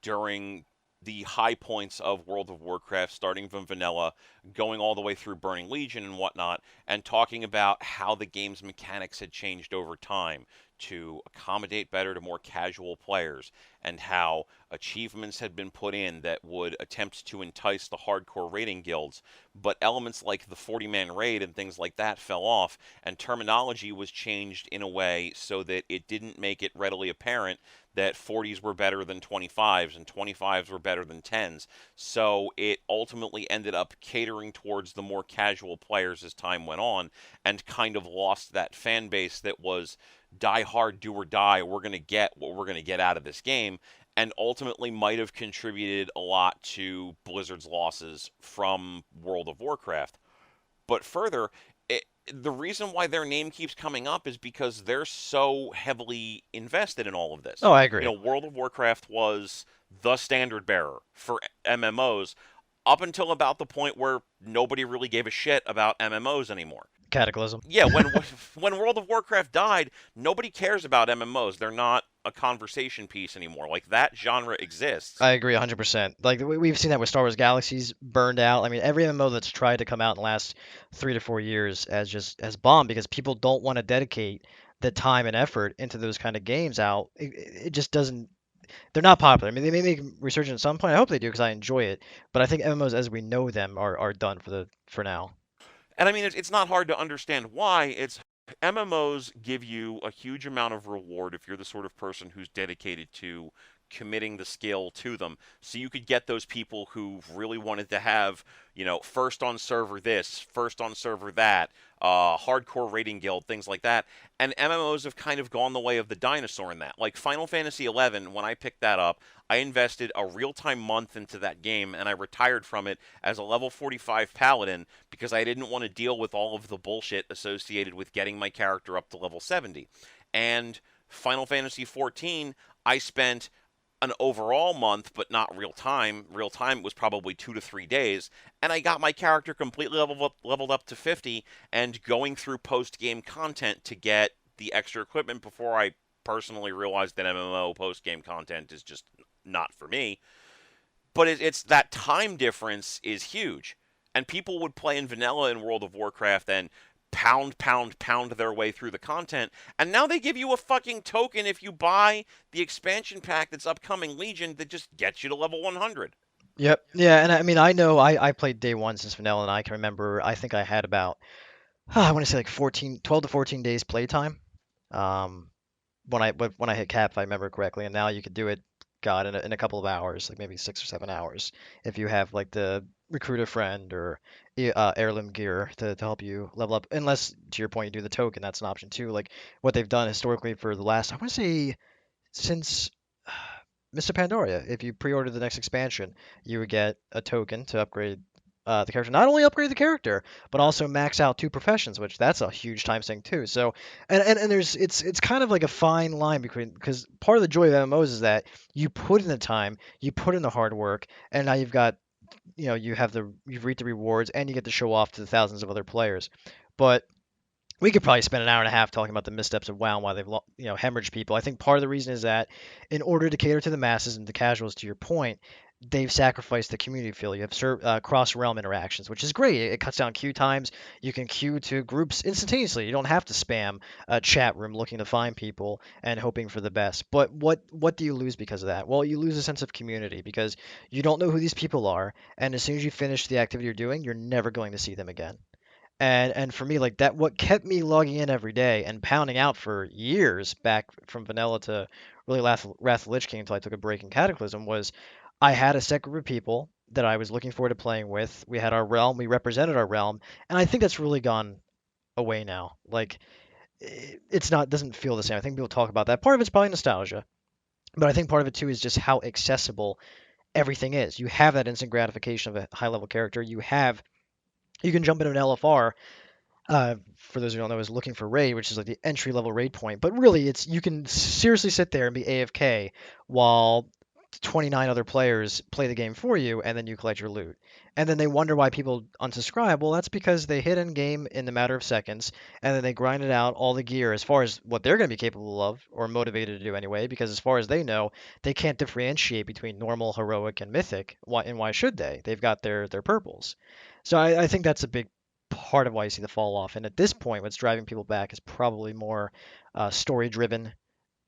during the high points of World of Warcraft, starting from vanilla, going all the way through Burning Legion and whatnot, and talking about how the game's mechanics had changed over time to accommodate better to more casual players, and how achievements had been put in that would attempt to entice the hardcore raiding guilds, but elements like the 40-man raid and things like that fell off, and terminology was changed in a way so that it didn't make it readily apparent that 40s were better than 25s and 25s were better than 10s. So it ultimately ended up catering towards the more casual players as time went on and kind of lost that fan base that was die hard, do or die. We're going to get what we're going to get out of this game. And ultimately might have contributed a lot to Blizzard's losses from World of Warcraft. But further, the reason why their name keeps coming up is because they're so heavily invested in all of this. Oh, I You agree. know, World of Warcraft was the standard bearer for MMOs up until about the point where nobody really gave a shit about MMOs anymore. Cataclysm. Yeah, when World of Warcraft died, nobody cares about MMOs. They're not a conversation piece anymore. Like that genre exists. I agree 100%. Like we've seen that with Star Wars Galaxies burned out. I mean, every MMO that's tried to come out in the last 3 to 4 years has bombed because people don't want to dedicate the time and effort into those kind of games out. It just doesn't. They're not popular. I mean, they may make resurgence at some point. I hope they do because I enjoy it. But I think MMOs as we know them are done for now. And I mean, it's not hard to understand why. It's MMOs give you a huge amount of reward if you're the sort of person who's dedicated to committing the skill to them. So you could get those people who really wanted to have, first on server this, first on server that, hardcore rating guild, things like that. And MMOs have kind of gone the way of the dinosaur in that. Like Final Fantasy XI, when I picked that up, I invested a real-time month into that game, and I retired from it as a level 45 paladin because I didn't want to deal with all of the bullshit associated with getting my character up to level 70. And Final Fantasy XIV, I spent an overall month, but not real time. Real time was probably 2 to 3 days, and I got my character completely leveled up to 50, and going through post game content to get the extra equipment before I personally realized that MMO post game content is just not for me. But it's that time difference is huge, and people would play in vanilla in World of Warcraft and pound their way through the content, and now they give you a fucking token if you buy the expansion pack that's upcoming Legion that just gets you to level 100. Yep. Yeah, and I mean, I know I played day one since vanilla, and I can remember. I think I had about I want to say like 14, 12 to 14 days playtime. Um, when I hit cap, if I remember correctly, and now you could do it, God, in a couple of hours, like maybe 6 or 7 hours, if you have like the recruiter friend or heirloom gear to help you level up. Unless, to your point, you do the token, that's an option too. Like what they've done historically for the last, I want to say since Mr. Pandoria, if you pre-order the next expansion, you would get a token to upgrade the character. Not only upgrade the character, but also max out two professions, which that's a huge time sink too. So, and there's it's kind of like a fine line between because part of the joy of MMOs is that you put in the time, you put in the hard work, and now you've got you've reaped the rewards, and you get to show off to the thousands of other players. But we could probably spend an hour and a half talking about the missteps of WoW and why they've hemorrhaged people. I think part of the reason is that in order to cater to the masses and the casuals, to your point, they've sacrificed the community feel. You have cross-realm interactions, which is great. It cuts down queue times. You can queue to groups instantaneously. You don't have to spam a chat room looking to find people and hoping for the best. But what do you lose because of that? Well, you lose a sense of community because you don't know who these people are, and as soon as you finish the activity you're doing, you're never going to see them again. And for me, like that, what kept me logging in every day and pounding out for years back from vanilla to really Wrath of the Lich King until I took a break in Cataclysm was I had a set group of people that I was looking forward to playing with. We had our realm, we represented our realm, and I think that's really gone away now. Like it's not doesn't feel the same. I think people talk about that. Part of it's probably nostalgia, but I think part of it too is just how accessible everything is. You have that instant gratification of a high level character. You can jump into an LFR for those who don't know, is looking for raid, which is like the entry level raid point. But really, it's you can seriously sit there and be AFK while 29 other players play the game for you, and then you collect your loot. And then they wonder why people unsubscribe. Well, that's because they hit in game in the matter of seconds, and then they grinded out all the gear as far as what they're going to be capable of or motivated to do anyway. Because as far as they know, they can't differentiate between normal, heroic, and mythic. Why should they? They've got their purples. So I think that's a big part of why you see the fall off. And at this point, what's driving people back is probably more story driven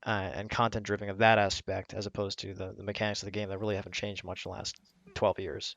and content driven of that aspect, as opposed to the mechanics of the game that really haven't changed much in the last 12 years.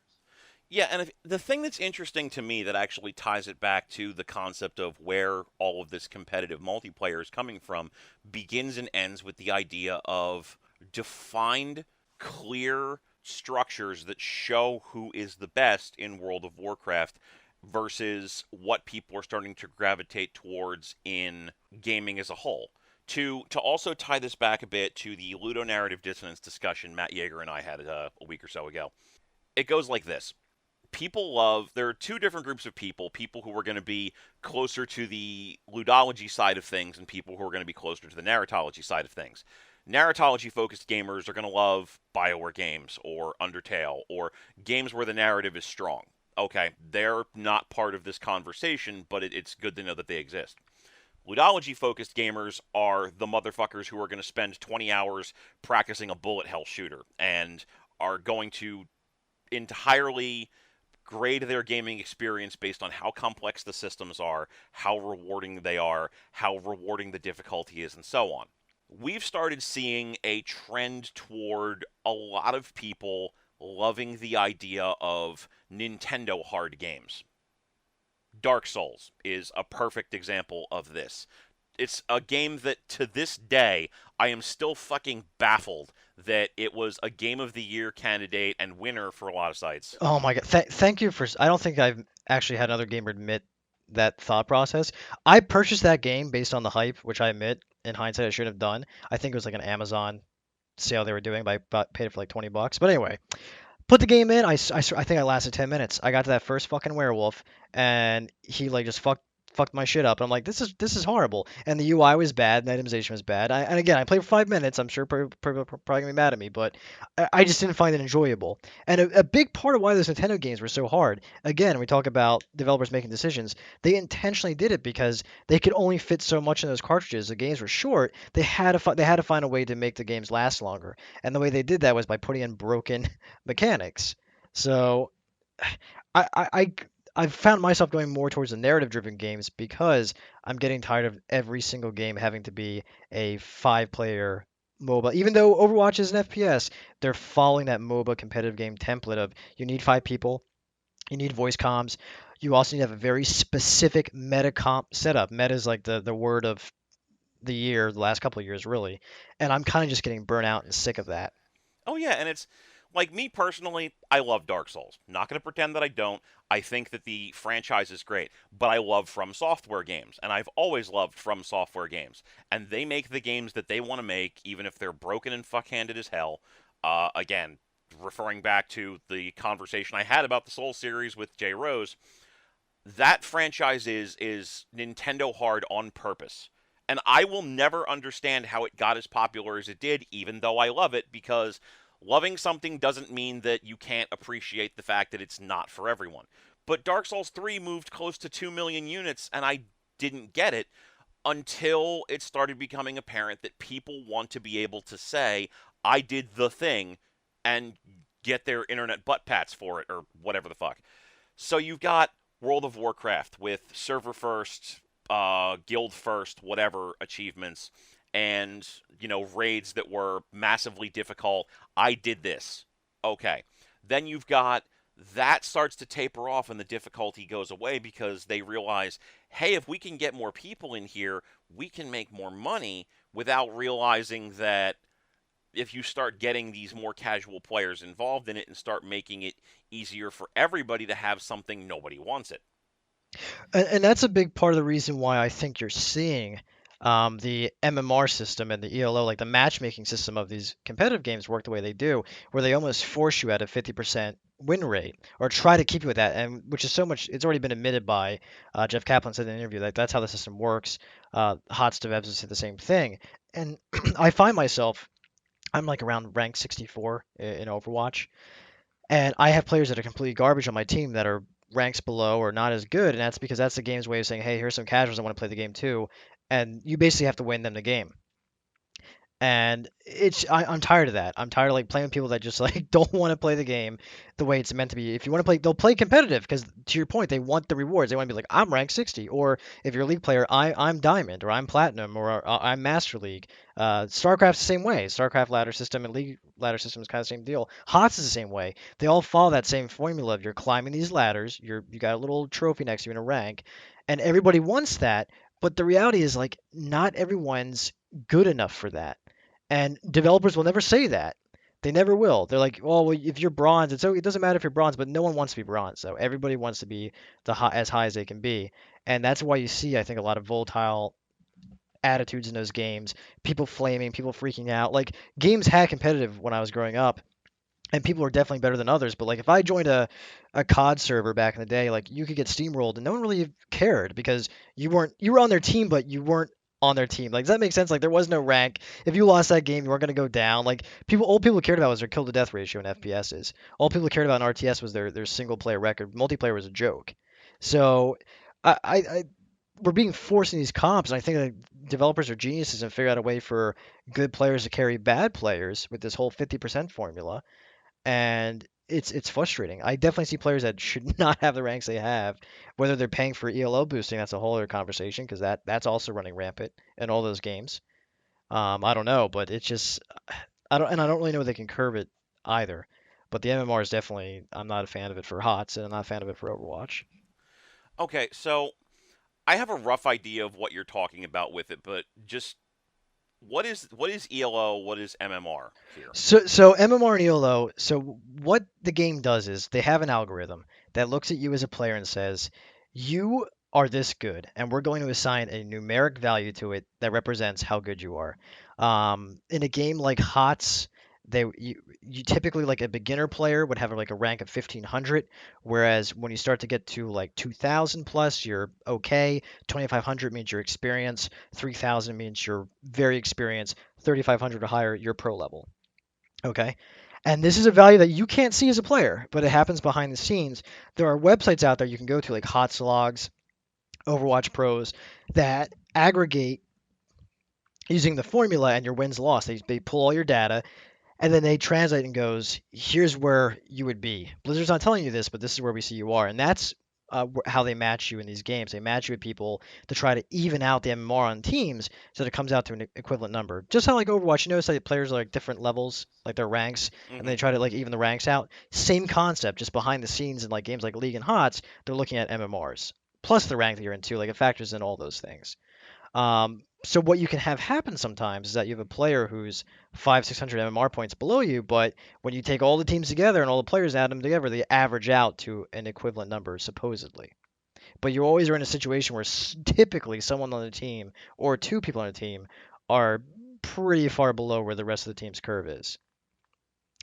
Yeah, and the thing that's interesting to me that actually ties it back to the concept of where all of this competitive multiplayer is coming from begins and ends with the idea of defined, clear structures that show who is the best in World of Warcraft versus what people are starting to gravitate towards in gaming as a whole. To also tie this back a bit to the ludonarrative dissonance discussion Matt Yeager and I had a week or so ago, it goes like this. People love, there are two different groups of people who are going to be closer to the ludology side of things and people who are going to be closer to the narratology side of things. Narratology focused gamers are going to love BioWare games or Undertale or games where the narrative is strong. Okay, they're not part of this conversation, but it's good to know that they exist. Ludology focused gamers are the motherfuckers who are going to spend 20 hours practicing a bullet hell shooter and are going to entirely grade their gaming experience based on how complex the systems are, how rewarding they are, how rewarding the difficulty is, and so on. We've started seeing a trend toward a lot of people loving the idea of Nintendo hard games. Dark Souls is a perfect example of this. It's a game that to this day I am still fucking baffled that it was a game of the year candidate and winner for a lot of sites. Oh my god! Thank you for. I don't think I've actually had another gamer admit that thought process. I purchased that game based on the hype, which I admit in hindsight I should have done. I think it was like an Amazon sale they were doing, but paid it for like 20 bucks. But anyway, put the game in. I think I lasted 10 minutes. I got to that first fucking werewolf, and he like just fucked my shit up. And I'm like, this is horrible. And the UI was bad, and the itemization was bad. And again, I played for 5 minutes. I'm sure probably gonna be mad at me, but I just didn't find it enjoyable. And a big part of why those Nintendo games were so hard, again, we talk about developers making decisions. They intentionally did it because they could only fit so much in those cartridges. The games were short. They had to find a way to make the games last longer. And the way they did that was by putting in broken mechanics. So I, I, I I've found myself going more towards the narrative-driven games because I'm getting tired of every single game having to be a five-player MOBA. Even though Overwatch is an FPS, they're following that MOBA competitive game template of you need five people, you need voice comms, you also need to have a very specific meta comp setup. Meta is like the word of the year, the last couple of years, really. And I'm kind of just getting burnt out and sick of that. Oh yeah, and it's like me personally, I love Dark Souls. Not going to pretend that I don't. I think that the franchise is great, but I love From Software games, and I've always loved From Software games. And they make the games that they want to make, even if they're broken and fuck-handed as hell. Again, referring back to the conversation I had about the Soul series with Jay Rose, that franchise is Nintendo hard on purpose. And I will never understand how it got as popular as it did, even though I love it, because loving something doesn't mean that you can't appreciate the fact that it's not for everyone. But Dark Souls 3 moved close to 2 million units, and I didn't get it until it started becoming apparent that people want to be able to say, I did the thing, and get their internet butt pats for it or whatever the fuck. So you've got World of Warcraft with server first, guild first, whatever achievements, and raids that were massively difficult. I did this. Okay. Then you've got that starts to taper off and the difficulty goes away because they realize, hey, if we can get more people in here, we can make more money without realizing that if you start getting these more casual players involved in it and start making it easier for everybody to have something, nobody wants it. And that's a big part of the reason why I think you're seeing the MMR system and the ELO, like the matchmaking system of these competitive games, work the way they do, where they almost force you at a 50% win rate or try to keep you at that, and which is so much. It's already been admitted by Jeff Kaplan said in an interview that that's how the system works. Hots devs said the same thing, and I find myself I'm like around rank 64 in Overwatch, and I have players that are completely garbage on my team that are ranks below or not as good, and that's because that's the game's way of saying, hey, here's some casuals that want to play the game too, and you basically have to win them the game. And I'm tired of that. I'm tired of like playing with people that just like don't want to play the game the way it's meant to be. If you want to play, they'll play competitive because to your point, they want the rewards. They want to be like, I'm rank 60, or if you're a league player, I'm diamond, or I'm platinum, or I'm master league. StarCraft's the same way. StarCraft ladder system and league ladder system is kind of the same deal. HOTS is the same way. They all follow that same formula of you're climbing these ladders. You got a little trophy next to you in a rank, and everybody wants that. But the reality is like not everyone's good enough for that. And developers will never say that. They never will. They're like, well, if you're bronze, it doesn't matter if you're bronze, but no one wants to be bronze. So everybody wants to be as high as they can be, and that's why you see, I think, a lot of volatile attitudes in those games. People flaming, people freaking out. Like games had competitive when I was growing up, and people are definitely better than others. But like if I joined a COD server back in the day, like you could get steamrolled and no one really cared because you were on their team, but you weren't on their team. Like does that make sense? Like there was no rank. If you lost that game, you weren't gonna go down. Like all people cared about was their kill to death ratio in FPSs. All people cared about in RTS was their single player record. Multiplayer was a joke. So I we're being forced in these comps, and I think that developers are geniuses and figure out a way for good players to carry bad players with this whole 50% formula, and it's frustrating. I definitely see players that should not have the ranks they have, whether they're paying for ELO boosting. That's a whole other conversation because that's also running rampant in all those games. I don't know, but it's just I don't really know if they can curb it either. But the MMR is definitely I'm not a fan of it for HOTS and I'm not a fan of it for Overwatch. Okay, so I have a rough idea of what you're talking about with it, but just what is ELO, what is MMR here? So MMR and ELO, so what the game does is they have an algorithm that looks at you as a player and says, you are this good, and we're going to assign a numeric value to it that represents how good you are. In a game like HOTS, you typically like a beginner player would have like a rank of 1500, whereas when you start to get to like 2000 plus, you're okay. 2500 means you're experienced. 3000 means you're very experienced. 3500 or higher, you're pro level. Okay. And this is a value that you can't see as a player, but it happens behind the scenes. There are websites out there you can go to, like HOTS Logs, Overwatch Pros, that aggregate using the formula and your wins loss. They pull all your data and then they translate and goes, here's where you would be. Blizzard's not telling you this, but this is where we see you are. And that's how they match you in these games. They match you with people to try to even out the MMR on teams so that it comes out to an equivalent number. Just how like Overwatch, you notice that players are like different levels, like their ranks, and Hmm. they try to like even the ranks out. Same concept, just behind the scenes in like games like League and HOTS, they're looking at MMRs. Plus the rank that you're in too, like it factors in all those things. So what you can have happen sometimes is that you have a player who's 600 MMR points below you, but when you take all the teams together and all the players add them together, they average out to an equivalent number supposedly. But you always are in a situation where typically someone on the team or two people on a team are pretty far below where the rest of the team's curve is.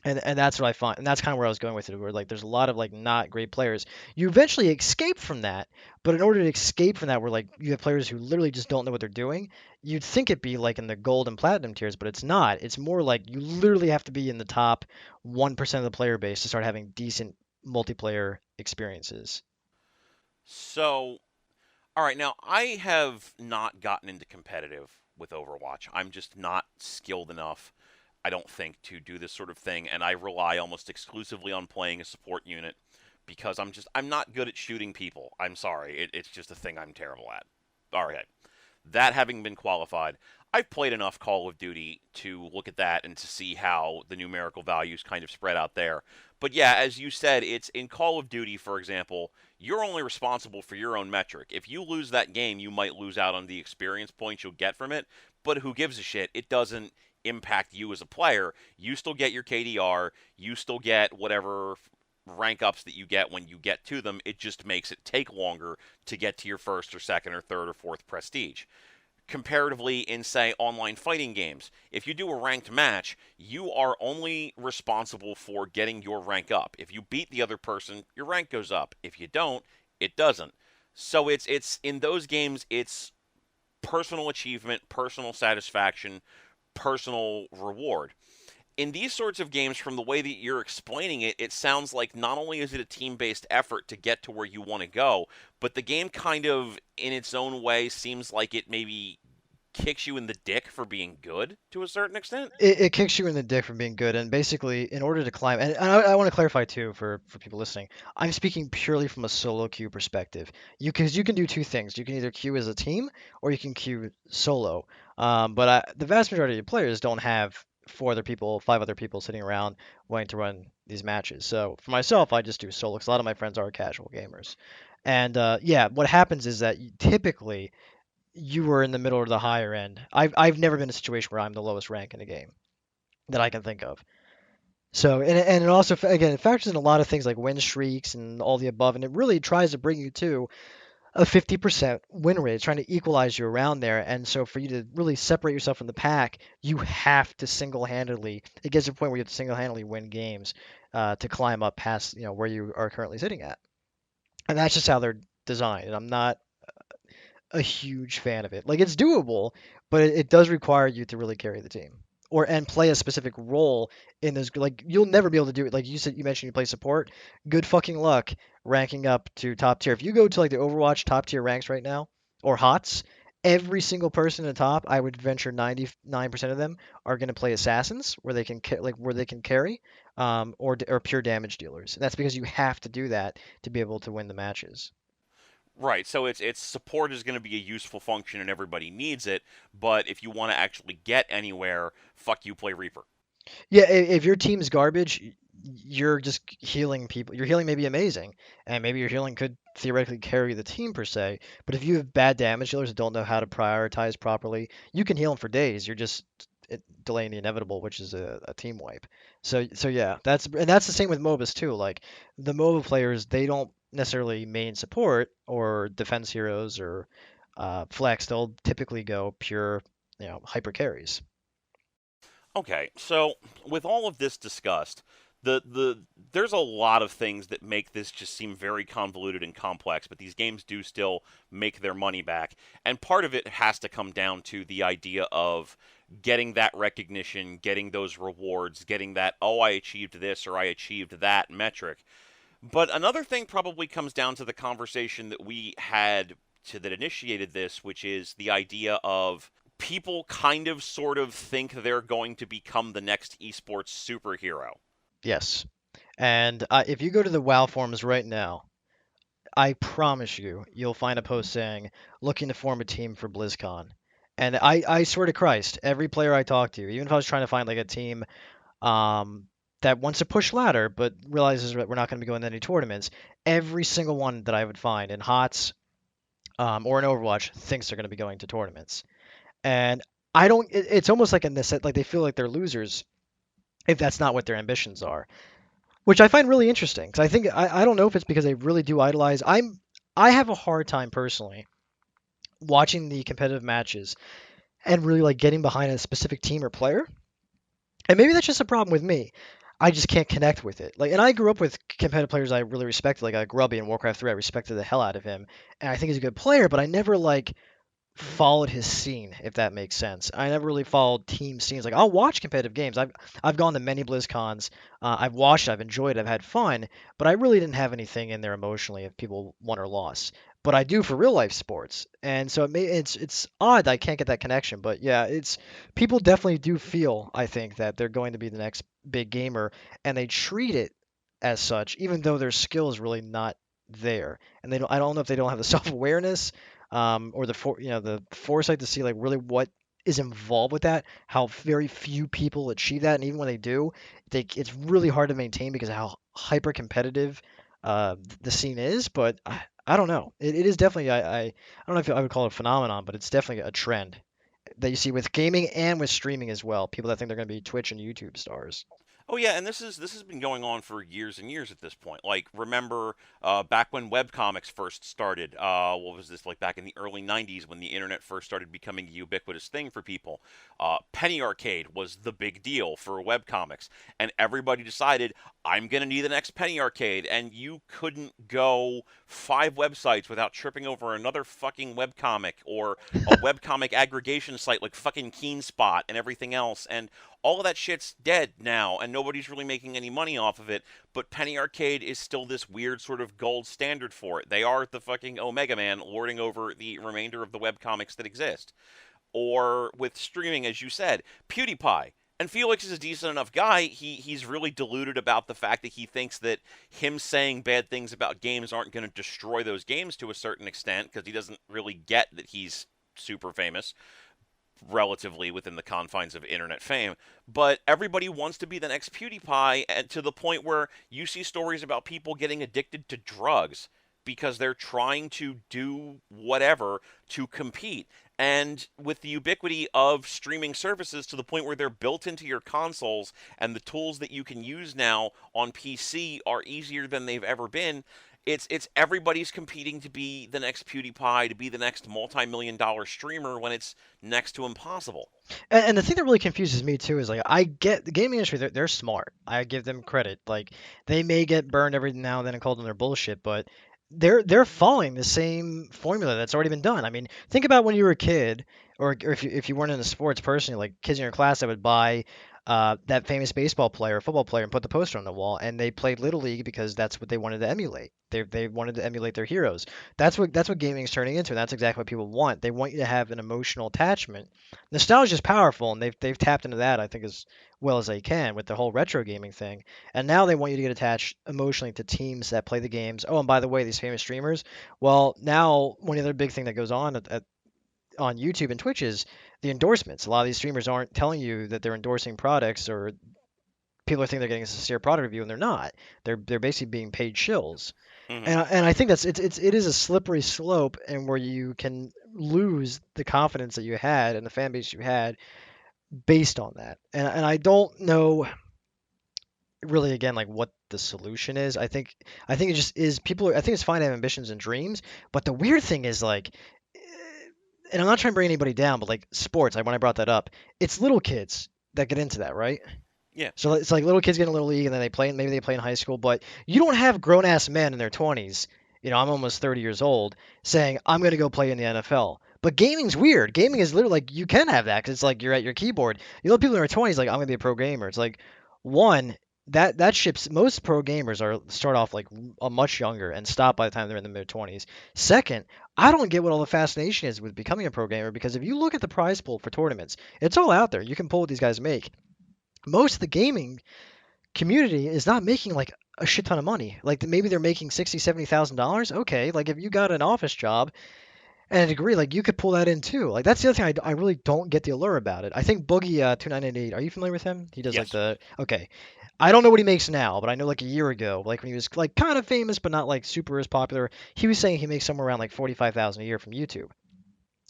And that's what I find, and that's kind of where I was going with it, where like there's a lot of like not great players. You eventually escape from that, but in order to escape from that, where like you have players who literally just don't know what they're doing, you'd think it'd be like in the gold and platinum tiers, but it's not. It's more like you literally have to be in the top 1% of the player base to start having decent multiplayer experiences. So, all right, now I have not gotten into competitive with Overwatch. I'm just not skilled enough. I don't think, to do this sort of thing, and I rely almost exclusively on playing a support unit because I'm not good at shooting people. I'm sorry, it's just a thing I'm terrible at. All right. That having been qualified, I've played enough Call of Duty to look at that and to see how the numerical values kind of spread out there. But yeah, as you said, it's in Call of Duty, for example, you're only responsible for your own metric. If you lose that game, you might lose out on the experience points you'll get from it, but who gives a shit? It doesn't impact you as a player. You still get your KDR, you still get whatever rank ups that you get when you get to them. It just makes it take longer to get to your first or second or third or fourth prestige. Comparatively, in say online fighting games, if you do a ranked match, you are only responsible for getting your rank up. If you beat the other person, your rank goes up. If you don't, it doesn't. So it's in those games, it's personal achievement, personal satisfaction, personal reward. In these sorts of games, from the way that you're explaining it, it sounds like not only is it a team based effort to get to where you want to go, but the game kind of, in its own way, seems like it maybe kicks you in the dick for being good to a certain extent. It kicks you in the dick from being good, and basically, in order to climb, and I want to clarify too for people listening, I'm speaking purely from a solo queue perspective. Because you can do two things. You can either queue as a team, or you can queue solo. The vast majority of players don't have four other people, five other people sitting around wanting to run these matches. So for myself, I just do solo because a lot of my friends are casual gamers. And yeah, what happens is that typically you were in the middle or the higher end. I've never been in a situation where I'm the lowest rank in a game that I can think of. So and it also again it factors in a lot of things like win streaks and all the above, and it really tries to bring you to a 50% win rate. It's trying to equalize you around there, and so for you to really separate yourself from the pack, you have to single-handedly. It gets to a point where you have to single-handedly win games to climb up past where you are currently sitting at, and that's just how they're designed. And I'm not a huge fan of it. Like it's doable, but it does require you to really carry the team or and play a specific role in this. Like you'll never be able to do it. Like you said, you mentioned you play support. Good fucking luck ranking up to top tier. If you go to like the Overwatch top tier ranks right now or HOTS, every single person in the top, I would venture 99% of them are going to play assassins where they can where they can carry or pure damage dealers. And that's because you have to do that to be able to win the matches. Right. So it's support is going to be a useful function and everybody needs it, but if you want to actually get anywhere, fuck you, play Reaper. Yeah, if your team's garbage, you're just healing people. Your healing may be amazing, and maybe your healing could theoretically carry the team per se. But if you have bad damage dealers that don't know how to prioritize properly, you can heal them for days. You're just delaying the inevitable, which is a team wipe. So yeah, that's the same with MOBAs too. Like the MOBA players, they don't necessarily main support or defense heroes or flex. They'll typically go pure, hyper carries. Okay, so with all of this discussed, the there's a lot of things that make this just seem very convoluted and complex, but these games do still make their money back, and part of it has to come down to the idea of getting that recognition, getting those rewards, getting that oh I achieved this or I achieved that metric. But another thing probably comes down to the conversation that we had that initiated this, which is the idea of people kind of sort of think they're going to become the next esports superhero. Yes. And if you go to the WoW forums right now, I promise you, you'll find a post saying, looking to form a team for BlizzCon. And I swear to Christ, every player I talk to, even if I was trying to find like a team that wants to push ladder but realizes that we're not going to be going to any tournaments, every single one that I would find in HOTS or in Overwatch thinks they're going to be going to tournaments. And I don't, it's almost like like they feel like they're losers if that's not what their ambitions are. Which I find really interesting because I think I don't know if it's because they really do idolize. I have a hard time personally watching the competitive matches and really like getting behind a specific team or player. And maybe that's just a problem with me. I just can't connect with it. Like, and I grew up with competitive players I really respected, like Grubby in Warcraft 3. I respected the hell out of him, and I think he's a good player. But I never like followed his scene, if that makes sense. I never really followed team scenes. Like I'll watch competitive games. I've gone to many BlizzCons. I've watched. I've enjoyed. I've had fun. But I really didn't have anything in there emotionally if people won or lost. but I do for real life sports. And so it's odd that I can't get that connection. But yeah, it's people definitely do feel, I think, that they're going to be the next big gamer, and they treat it as such, even though their skill is really not there. And they don't, I don't know if they don't have the self-awareness, or the foresight to see like really what is involved with that, how very few people achieve that, and even when they do, it's really hard to maintain because of how hyper competitive the scene is. But I don't know. It is definitely I don't know if I would call it a phenomenon, but it's definitely a trend that you see with gaming and with streaming as well. People that think they're going to be Twitch and YouTube stars. Oh yeah, and this has been going on for years and years at this point. Like remember back when webcomics first started, what was this like back in the early '90s when the internet first started becoming a ubiquitous thing for people? Penny Arcade was the big deal for webcomics, and everybody decided I'm gonna need the next Penny Arcade, and you couldn't go 5 websites without tripping over another fucking webcomic or a webcomic aggregation site like fucking KeenSpot and everything else, and all of that shit's dead now and nobody's really making any money off of it, but Penny Arcade is still this weird sort of gold standard for it. They are the fucking Omega Man lording over the remainder of the webcomics that exist. Or with streaming, as you said, PewDiePie. And Felix is a decent enough guy. He's really deluded about the fact that he thinks that him saying bad things about games aren't going to destroy those games to a certain extent because he doesn't really get that he's super famous relatively within the confines of internet fame, but everybody wants to be the next PewDiePie, and to the point where you see stories about people getting addicted to drugs because they're trying to do whatever to compete. And with the ubiquity of streaming services to the point where they're built into your consoles and the tools that you can use now on PC are easier than they've ever been, it's everybody's competing to be the next PewDiePie, to be the next multi-million dollar streamer when it's next to impossible. And the thing that really confuses me too is like I get the gaming industry, they're smart. I give them credit. Like they may get burned every now and then and called on their bullshit, but they're following the same formula that's already been done. I mean, think about when you were a kid, or if you weren't into sports personally, like kids in your class that would buy that famous baseball player, football player, and put the poster on the wall, and they played little league because that's what they wanted to emulate. They wanted to emulate their heroes. That's what gaming is turning into, and that's exactly what people want. They want you to have an emotional attachment. Nostalgia is powerful, and they've tapped into that, I think, as well as they can with the whole retro gaming thing. And now they want you to get attached emotionally to teams that play the games. Oh, and by the way, these famous streamers. Well, now one other big thing that goes on on YouTube and Twitch is the endorsements. A lot of these streamers aren't telling you that they're endorsing products, or people are thinking they're getting a sincere product review, and they're not. They're basically being paid shills. Hmm. And I think it is a slippery slope, and where you can lose the confidence that you had and the fan base you had based on that. And I don't know really, again, like what the solution is. I think it just is I think it's fine to have ambitions and dreams, but the weird thing is like, and I'm not trying to bring anybody down, but like sports, when I brought that up, it's little kids that get into that, right? Yeah. So it's like little kids get in a little league and then they play, maybe they play in high school, but you don't have grown ass men in their 20s. I'm almost 30 years old saying I'm going to go play in the NFL. But gaming's weird. Gaming is literally like you can have that because it's like you're at your keyboard. People in their 20s like I'm going to be a pro gamer. It's like one that ships most pro gamers are start off like much younger and stop by the time they're in the mid 20s. Second, I don't get what all the fascination is with becoming a pro gamer because if you look at the prize pool for tournaments, it's all out there. You can pull what these guys make. Most of the gaming community is not making like a shit ton of money. Like maybe they're making 60, $70,000. Okay, like if you got an office job and a degree, like you could pull that in too. Like that's the other thing I really don't get the allure about it. I think Boogie 2988. Are you familiar with him? He does like Yes. the okay. I don't know what he makes now, but I know like a year ago, like when he was like kind of famous but not like super as popular, he was saying he makes somewhere around like 45,000 a year from YouTube.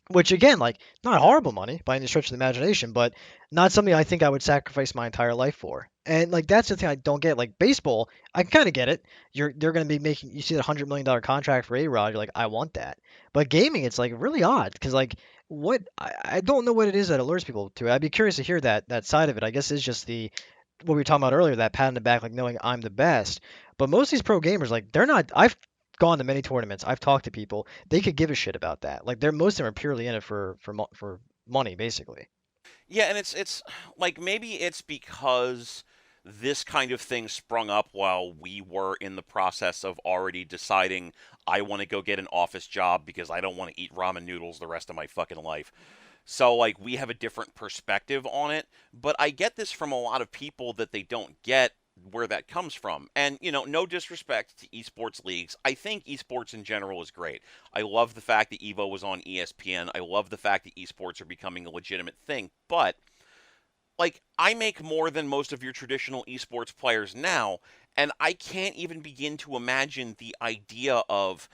Which again, like not horrible money by any stretch of the imagination, but not something I think I would sacrifice my entire life for. And like that's the thing I don't get. Like baseball, I kind of get it. They're going to be making you see that $100 million contract for A-Rod. You're like, I want that. But gaming, it's like really odd because like I don't know what it is that allures people to it. I'd be curious to hear that side of it. I guess it's just the what we were talking about earlier, that pat on the back, like knowing I'm the best. But most of these pro gamers, like they're not. I've gone to many tournaments. I've talked to people. They could give a shit about that. Like they're most of them are purely in it for money, basically. Yeah, and it's like maybe it's because this kind of thing sprung up while we were in the process of already deciding I want to go get an office job because I don't want to eat ramen noodles the rest of my fucking life. So, like, we have a different perspective on it, but I get this from a lot of people that they don't get where that comes from. And, no disrespect to esports leagues. I think esports in general is great. I love the fact that Evo was on ESPN. I love the fact that esports are becoming a legitimate thing, but like I make more than most of your traditional esports players now, and I can't even begin to imagine the idea of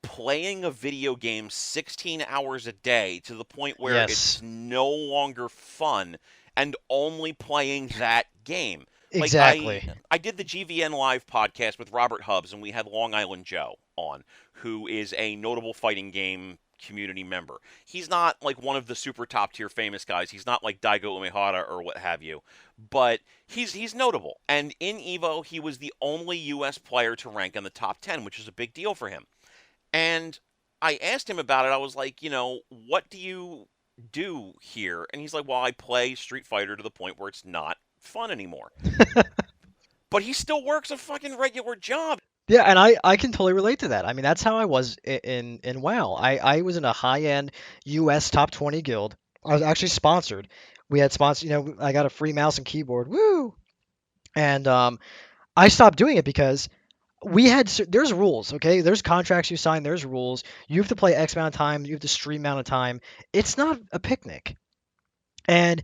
playing a video game 16 hours a day to the point where Yes, it's no longer fun and only playing that game. Like I exactly. I did the GVN live podcast with Robert Hubbs and we had Long Island Joe on, who is a notable fighting game community member. He's not like one of the super top tier famous guys. He's not like Daigo Umehara or what have you, but he's notable. And in Evo, he was the only US player to rank in the top 10, which is a big deal for him. And I asked him about it. I was like, what do you do here? And he's like, well, I play Street Fighter to the point where it's not fun anymore. But he still works a fucking regular job. Yeah, and I can totally relate to that. I mean, that's how I was in WoW. I was in a high-end US top 20 guild. I was actually sponsored. We had sponsored, I got a free mouse and keyboard. Woo! And I stopped doing it because there's rules, okay? There's contracts you sign, there's rules. You have to play X amount of time, you have to stream amount of time. It's not a picnic. And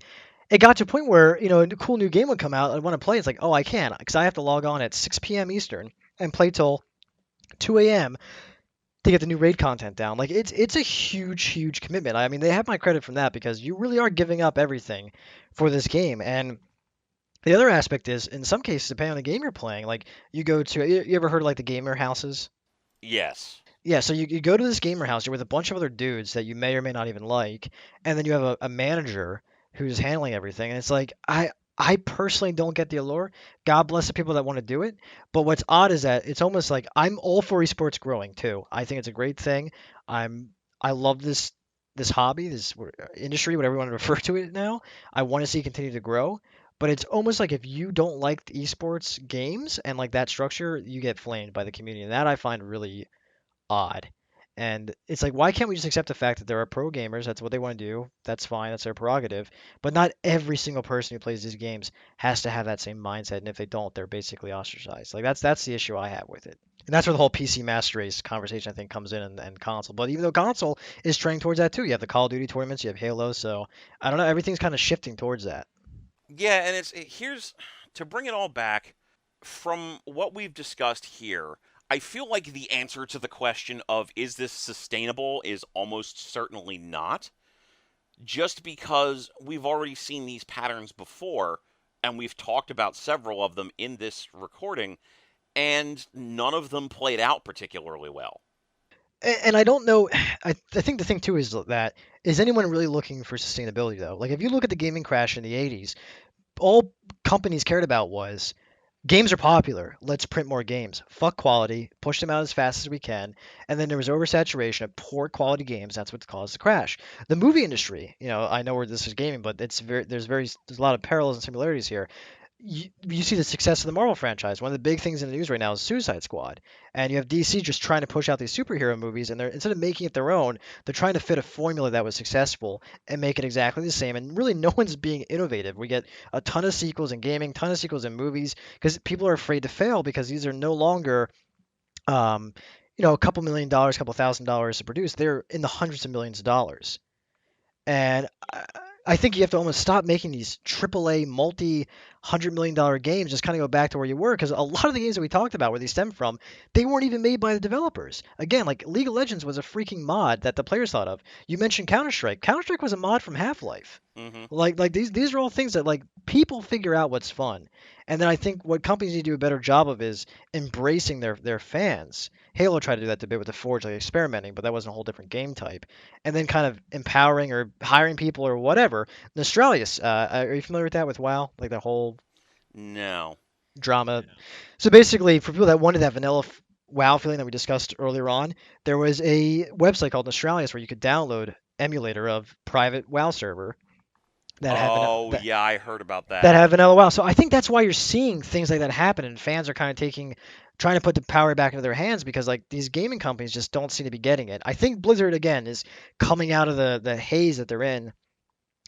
it got to a point where, a cool new game would come out. I want to play. It's like, oh, I can't because I have to log on at 6 p.m. Eastern and play till 2 a.m. to get the new raid content down. Like it's a huge, huge commitment. I mean, they have my credit from that because you really are giving up everything for this game. And the other aspect is, in some cases, depending on the game you're playing, like you go to, you ever heard of like the gamer houses? Yes. Yeah, so you go to this gamer house, you're with a bunch of other dudes that you may or may not even like, and then you have a manager who's handling everything. And it's like I personally don't get the allure. God bless the people that want to do it. But what's odd is that it's almost like I'm all for esports growing too. I think it's a great thing. I love this hobby, this industry, whatever you want to refer to it now. I want to see it continue to grow. But it's almost like if you don't like the esports games and like that structure, you get flamed by the community. And that I find really odd. And it's like, why can't we just accept the fact that there are pro gamers? That's what they want to do. That's fine. That's their prerogative. But not every single person who plays these games has to have that same mindset. And if they don't, they're basically ostracized. Like that's the issue I have with it. And that's where the whole PC master race conversation I think comes in and console. But even though console is trending towards that too, you have the Call of Duty tournaments, you have Halo. So I don't know. Everything's kind of shifting towards that. Yeah, and here's to bring it all back from what we've discussed here. I feel like the answer to the question of is this sustainable is almost certainly not, just because we've already seen these patterns before and we've talked about several of them in this recording and none of them played out particularly well. And I don't know. I think the thing too is that is anyone really looking for sustainability though? Like if you look at the gaming crash in the 80s, all companies cared about was games are popular. Let's print more games. Fuck quality. Push them out as fast as we can. And then there was oversaturation of poor quality games. That's what caused the crash. The movie industry. I know where this is gaming, but there's a lot of parallels and similarities here. You see the success of the Marvel franchise. One of the big things in the news right now is Suicide Squad, and you have DC just trying to push out these superhero movies, and they're instead of making it their own, they're trying to fit a formula that was successful and make it exactly the same. And really, no one's being innovative. We get a ton of sequels in gaming, ton of sequels in movies, because people are afraid to fail because these are no longer, um, a couple $1 million, couple $1,000 to produce. They're in the hundreds of millions of dollars. And I think you have to almost stop making these AAA multi-$100 million games. Just kind of go back to where you were, because a lot of the games that we talked about, where they stem from, they weren't even made by the developers. Again, like League of Legends was a freaking mod that the players thought of. You mentioned Counter Strike. Counter Strike was a mod from Half-Life. Hmm. Like these are all things that like people figure out what's fun. And then I think what companies need to do a better job of is embracing their fans. Halo tried to do that a bit with the Forge, like experimenting, but that was a whole different game type. And then kind of empowering or hiring people or whatever. Nostralis, are you familiar with that with WoW? Like the whole No. drama. So basically, for people that wanted that vanilla WoW feeling that we discussed earlier on, there was a website called Nostralis where you could download emulator of private WoW server, that have an Oh, yeah, I heard about that that. have an LOL. So I think that's why you're seeing things like that happen, and fans are kind of trying to put the power back into their hands because like these gaming companies just don't seem to be getting it. I think Blizzard again is coming out of the haze that they're in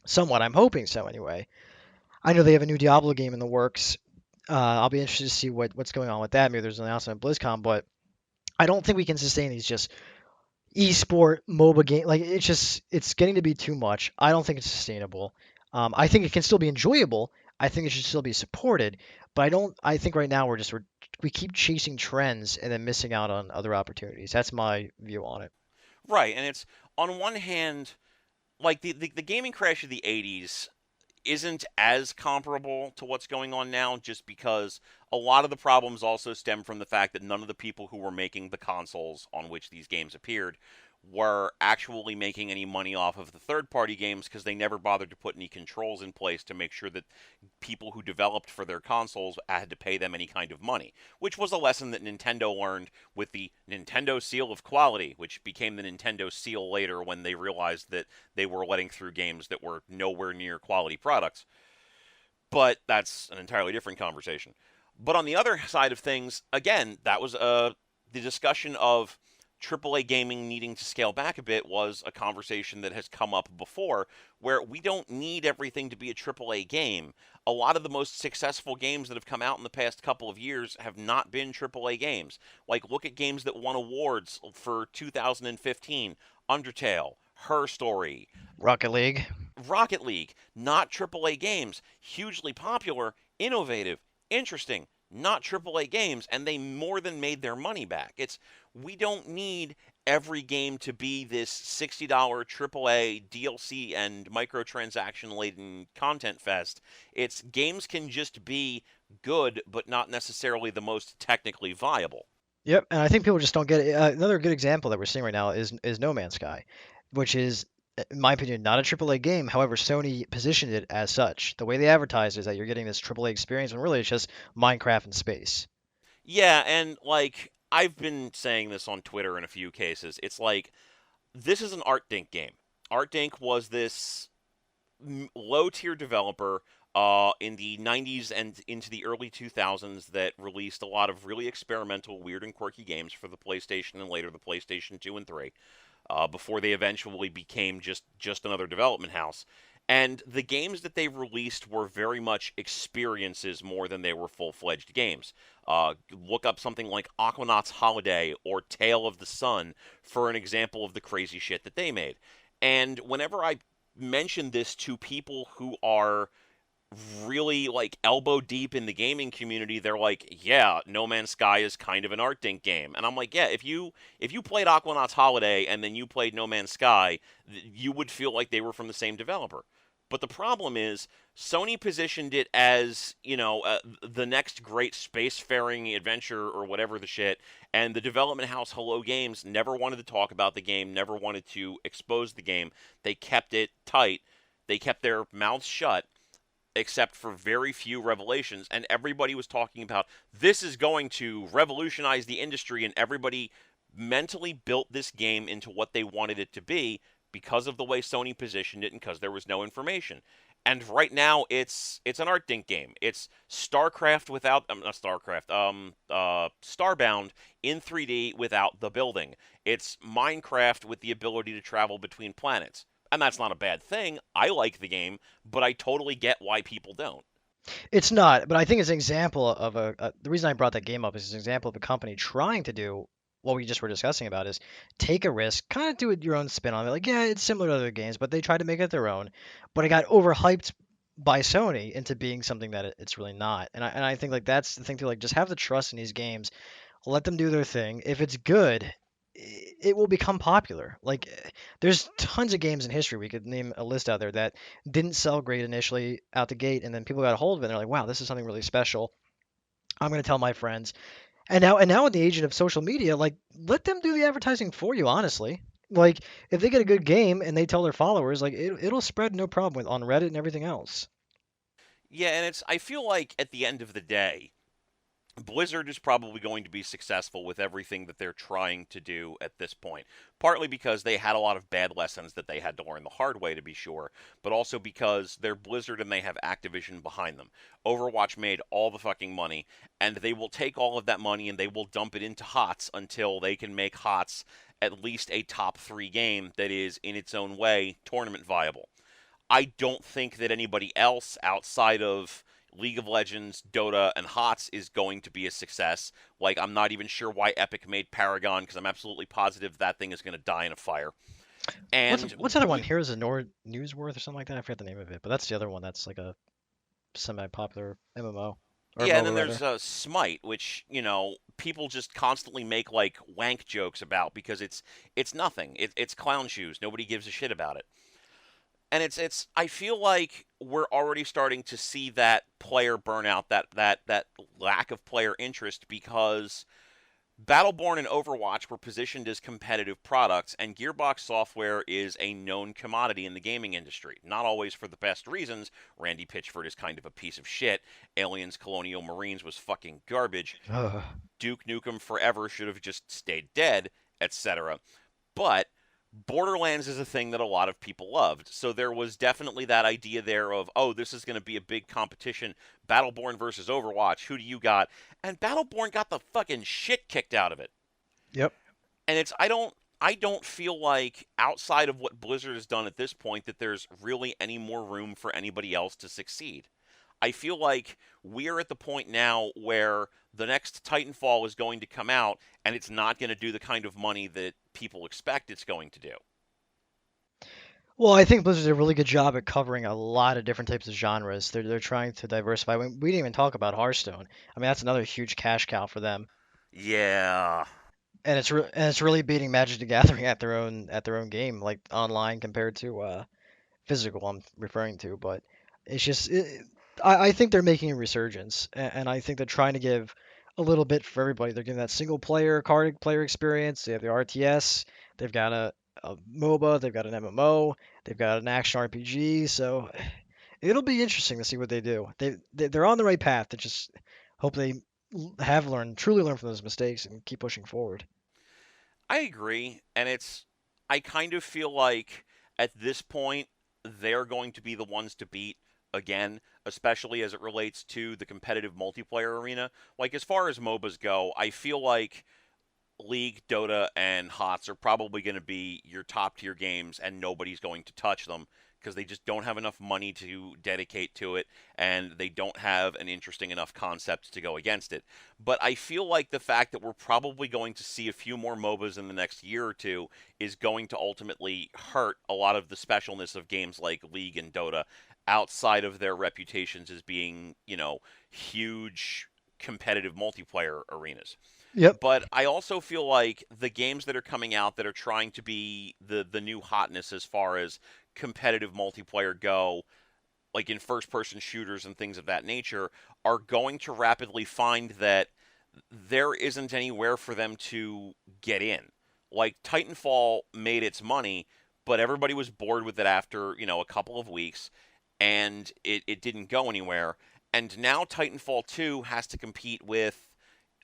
somewhat. I'm hoping so anyway. I know they have a new Diablo game in the works. I'll be interested to see what's going on with that. Maybe there's an announcement at BlizzCon, but I don't think we can sustain these just esport MOBA game. Like it's getting to be too much. I don't think it's sustainable. I think it can still be enjoyable. I think it should still be supported, but I don't. I think right now we keep chasing trends and then missing out on other opportunities. That's my view on it. Right, and it's on one hand, like the gaming crash of the 80s isn't as comparable to what's going on now just because a lot of the problems also stem from the fact that none of the people who were making the consoles on which these games appeared were actually making any money off of the third party games because they never bothered to put any controls in place to make sure that people who developed for their consoles had to pay them any kind of money, which was a lesson that Nintendo learned with the Nintendo seal of quality, which became the Nintendo seal later when they realized that they were letting through games that were nowhere near quality products. But that's an entirely different conversation. But on the other side of things, again, that was the discussion of AAA gaming needing to scale back a bit was a conversation that has come up before where we don't need everything to be a AAA game. A lot of the most successful games that have come out in the past couple of years have not been AAA games. Like, look at games that won awards for 2015: Undertale, Her Story, Rocket League. Rocket League, not AAA games, hugely popular, innovative, interesting, not AAA games, and they more than made their money back. We don't need every game to be this $60 AAA DLC and microtransaction laden content fest. It's games can just be good, but not necessarily the most technically viable. Yep, and I think people just don't get it. Another good example that we're seeing right now is No Man's Sky, which is, in my opinion, not a AAA game. However, Sony positioned it as such. The way they advertise is that you're getting this AAA experience, when really it's just Minecraft in space. Yeah, and like I've been saying this on Twitter in a few cases. It's like this is an Art Dink game. Art Dink was this low tier developer in the 90s and into the early 2000s that released a lot of really experimental, weird, and quirky games for the PlayStation and later the PlayStation 2 and 3 before they eventually became just another development house. And the games that they released were very much experiences more than they were full fledged games. Look up something like Aquanaut's Holiday or Tale of the Sun for an example of the crazy shit that they made. And whenever I mention this to people who are really like elbow deep in the gaming community, they're like, "Yeah, No Man's Sky is kind of an art dink game." And I'm like, "Yeah, if you played Aquanaut's Holiday and then you played No Man's Sky, you would feel like they were from the same developer." But the problem is, Sony positioned it as, the next great spacefaring adventure or whatever the shit, and the development house Hello Games never wanted to talk about the game, never wanted to expose the game. They kept it tight. They kept their mouths shut except for very few revelations. And everybody was talking about this is going to revolutionize the industry, and everybody mentally built this game into what they wanted it to be because of the way Sony positioned it and because there was no information. And right now, it's an art dink game. It's StarCraft without not StarCraft, Starbound in 3D without the building. It's Minecraft with the ability to travel between planets. And that's not a bad thing. I like the game, but I totally get why people don't. It's not, but I think it's an example of the reason I brought that game up is an example of a company trying to do what we just were discussing about is take a risk, kind of do it your own spin on it. Like, yeah, it's similar to other games, but they tried to make it their own. But it got overhyped by Sony into being something that it's really not. And I think like that's the thing to like just have the trust in these games, let them do their thing. If it's good, it will become popular. Like there's tons of games in history. We could name a list out there that didn't sell great initially out the gate, and then people got a hold of it. And they're like, "Wow, this is something really special. I'm going to tell my friends." And now in the age of social media, like let them do the advertising for you. Honestly, like if they get a good game and they tell their followers, like it'll spread no problem with on Reddit and everything else. Yeah, and I feel like at the end of the day, Blizzard is probably going to be successful with everything that they're trying to do at this point. Partly because they had a lot of bad lessons that they had to learn the hard way, to be sure, but also because they're Blizzard and they have Activision behind them. Overwatch made all the fucking money, and they will take all of that money and they will dump it into HOTS until they can make HOTS at least a top 3 game that is, in its own way, tournament viable. I don't think that anybody else outside of League of Legends, Dota, and HOTS is going to be a success. Like, I'm not even sure why Epic made Paragon because I'm absolutely positive that thing is going to die in a fire. And What's the other one? Here's a Nord Newsworth or something like that. I forget the name of it, but that's the other one. That's like a semi-popular MMO or yeah, and MOBA then there's rather. Smite, which people just constantly make like wank jokes about because it's nothing. It's clown shoes. Nobody gives a shit about it. And it's I feel like we're already starting to see that player burnout, that lack of player interest because Battleborn and Overwatch were positioned as competitive products, and Gearbox software is a known commodity in the gaming industry. Not always for the best reasons. Randy Pitchford is kind of a piece of shit. Aliens Colonial Marines was fucking garbage. Ugh. Duke Nukem Forever should have just stayed dead, etc. But Borderlands is a thing that a lot of people loved. So there was definitely that idea there of, oh, this is going to be a big competition. Battleborn versus Overwatch. Who do you got? And Battleborn got the fucking shit kicked out of it. Yep. And it's I don't feel like outside of what Blizzard has done at this point that there's really any more room for anybody else to succeed. I feel like we're at the point now where the next Titanfall is going to come out and it's not going to do the kind of money that people expect it's going to do. Well, I think Blizzard did a really good job at covering a lot of different types of genres. They're trying to diversify. We didn't even talk about Hearthstone. I mean, that's another huge cash cow for them, Yeah. and it's really beating Magic the Gathering at their own game, like online compared to physical. I'm referring to, but it's just I think they're making a resurgence, and I think they're trying to give a little bit for everybody. They're giving that single player card player experience. They have the RTS. They've got a MOBA. They've got an MMO. They've got an action RPG. So it'll be interesting to see what they do. They're on the right path. To just hope they have learned, truly learned from those mistakes, and keep pushing forward. I agree, and I kind of feel like at this point they're going to be the ones to beat again, especially as it relates to the competitive multiplayer arena. Like as far as MOBAs go, I feel like League, Dota, and HOTS are probably going to be your top tier games, and nobody's going to touch them because they just don't have enough money to dedicate to it, and they don't have an interesting enough concept to go against it. But I feel like the fact that we're probably going to see a few more MOBAs in the next year or two is going to ultimately hurt a lot of the specialness of games like League and Dota outside of their reputations as being, huge competitive multiplayer arenas. Yep. But I also feel like the games that are coming out that are trying to be the new hotness as far as competitive multiplayer go, like in first person shooters and things of that nature, are going to rapidly find that there isn't anywhere for them to get in. Like Titanfall made its money, but everybody was bored with it after, a couple of weeks and it didn't go anywhere. And now Titanfall 2 has to compete with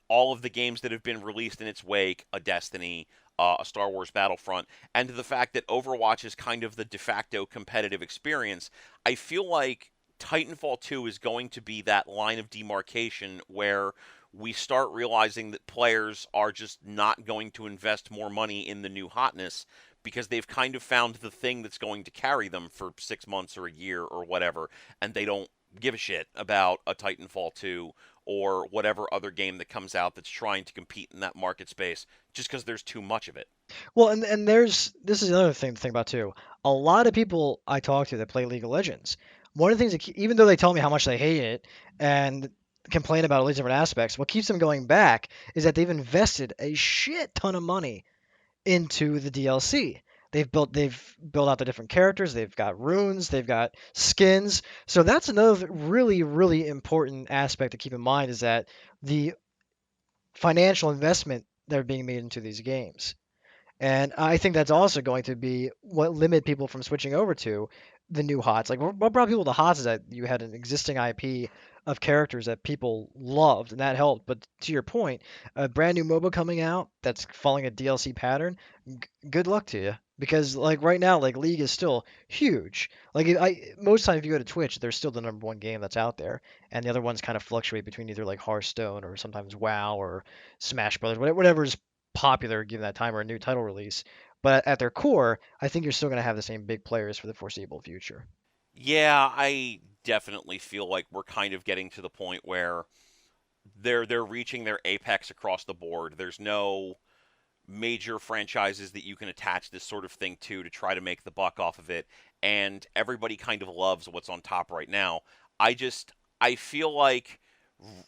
all of the games that have been released in its wake, a Destiny, a Star Wars Battlefront, and to the fact that Overwatch is kind of the de facto competitive experience, I feel like Titanfall 2 is going to be that line of demarcation where we start realizing that players are just not going to invest more money in the new hotness because they've kind of found the thing that's going to carry them for 6 months or a year or whatever, and they don't give a shit about a Titanfall 2 or whatever other game that comes out that's trying to compete in that market space just because there's too much of it. Well, and there's this is another thing to think about too. A lot of people I talk to that play League of Legends, one of the things that even though they tell me how much they hate it and complain about all these different aspects, what keeps them going back is that they've invested a shit ton of money into the DLC. They've built out the different characters, they've got runes, they've got skins. So that's another really, really important aspect to keep in mind is that the financial investment that are being made into these games. And I think that's also going to be what limit people from switching over to the new HOTS. Like what brought people to HOTS is that you had an existing IP of characters that people loved, and that helped. But to your point, a brand new MOBA coming out that's following a DLC pattern, good luck to you. Because like right now, like League is still huge. Like most times if you go to Twitch, there's still the number one game that's out there, and the other ones kind of fluctuate between either like Hearthstone or sometimes WoW or Smash Brothers, whatever is popular given that time or a new title release. But at their core, I think you're still going to have the same big players for the foreseeable future. Yeah, I definitely feel like we're kind of getting to the point where they're reaching their apex across the board. There's no major franchises that you can attach this sort of thing to try to make the buck off of it, and everybody kind of loves what's on top right now. I feel like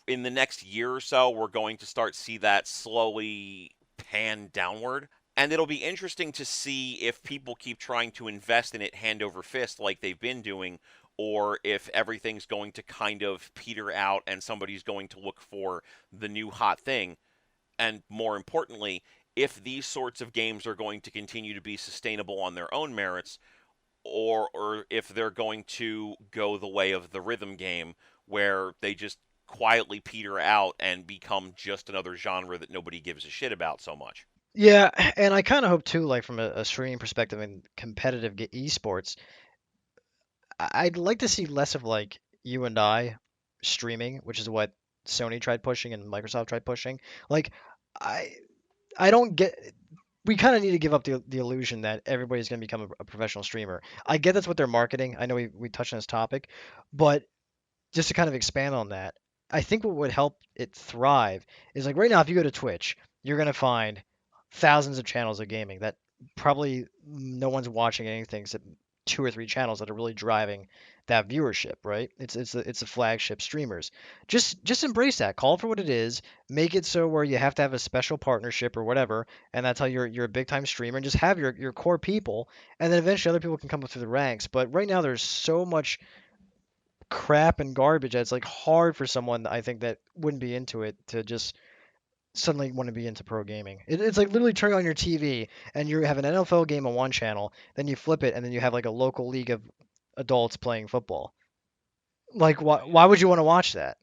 in the next year or so we're going to start see that slowly pan downward. And it'll be interesting to see if people keep trying to invest in it hand over fist like they've been doing, or if everything's going to kind of peter out and somebody's going to look for the new hot thing. And more importantly, if these sorts of games are going to continue to be sustainable on their own merits, or if they're going to go the way of the rhythm game, where they just quietly peter out and become just another genre that nobody gives a shit about so much. Yeah, and I kind of hope too, like from a streaming perspective and competitive esports, I'd like to see less of like you and I streaming, which is what Sony tried pushing and Microsoft tried pushing. Like, I I don't get. We kind of need to give up the illusion that everybody's going to become a professional streamer. I get that's what they're marketing. I know we touched on this topic, but just to kind of expand on that, I think what would help it thrive is like right now, if you go to Twitch, you're gonna find thousands of channels of gaming that probably no one's watching anything except two or three channels that are really driving that viewership, right? It's the flagship streamers. Just embrace that. Call it for what it is. Make it so where you have to have a special partnership or whatever, and that's how you're a big time streamer. And just have your core people, and then eventually other people can come up through the ranks. But right now, there's so much crap and garbage. It's like hard for someone I think that wouldn't be into it to just suddenly want to be into pro gaming. It's like literally turning on your TV and you have an NFL game on one channel, then you flip it and then you have like a local league of adults playing football. Like why would you want to watch that?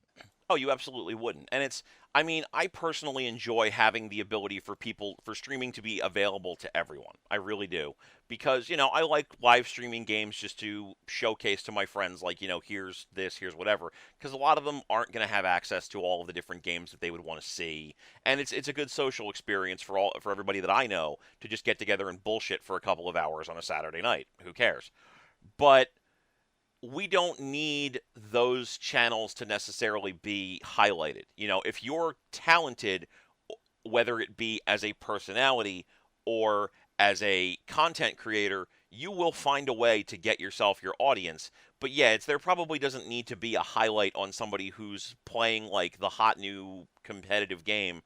Oh, you absolutely wouldn't. And I mean, I personally enjoy having the ability for for streaming to be available to everyone. I really do. Because, I like live streaming games just to showcase to my friends, like, here's this, here's whatever. Because a lot of them aren't going to have access to all of the different games that they would want to see. And it's a good social experience for everybody that I know to just get together and bullshit for a couple of hours on a Saturday night. Who cares? But we don't need those channels to necessarily be highlighted. If you're talented, whether it be as a personality or as a content creator, you will find a way to get yourself your audience. But yeah, there probably doesn't need to be a highlight on somebody who's playing like the hot new competitive game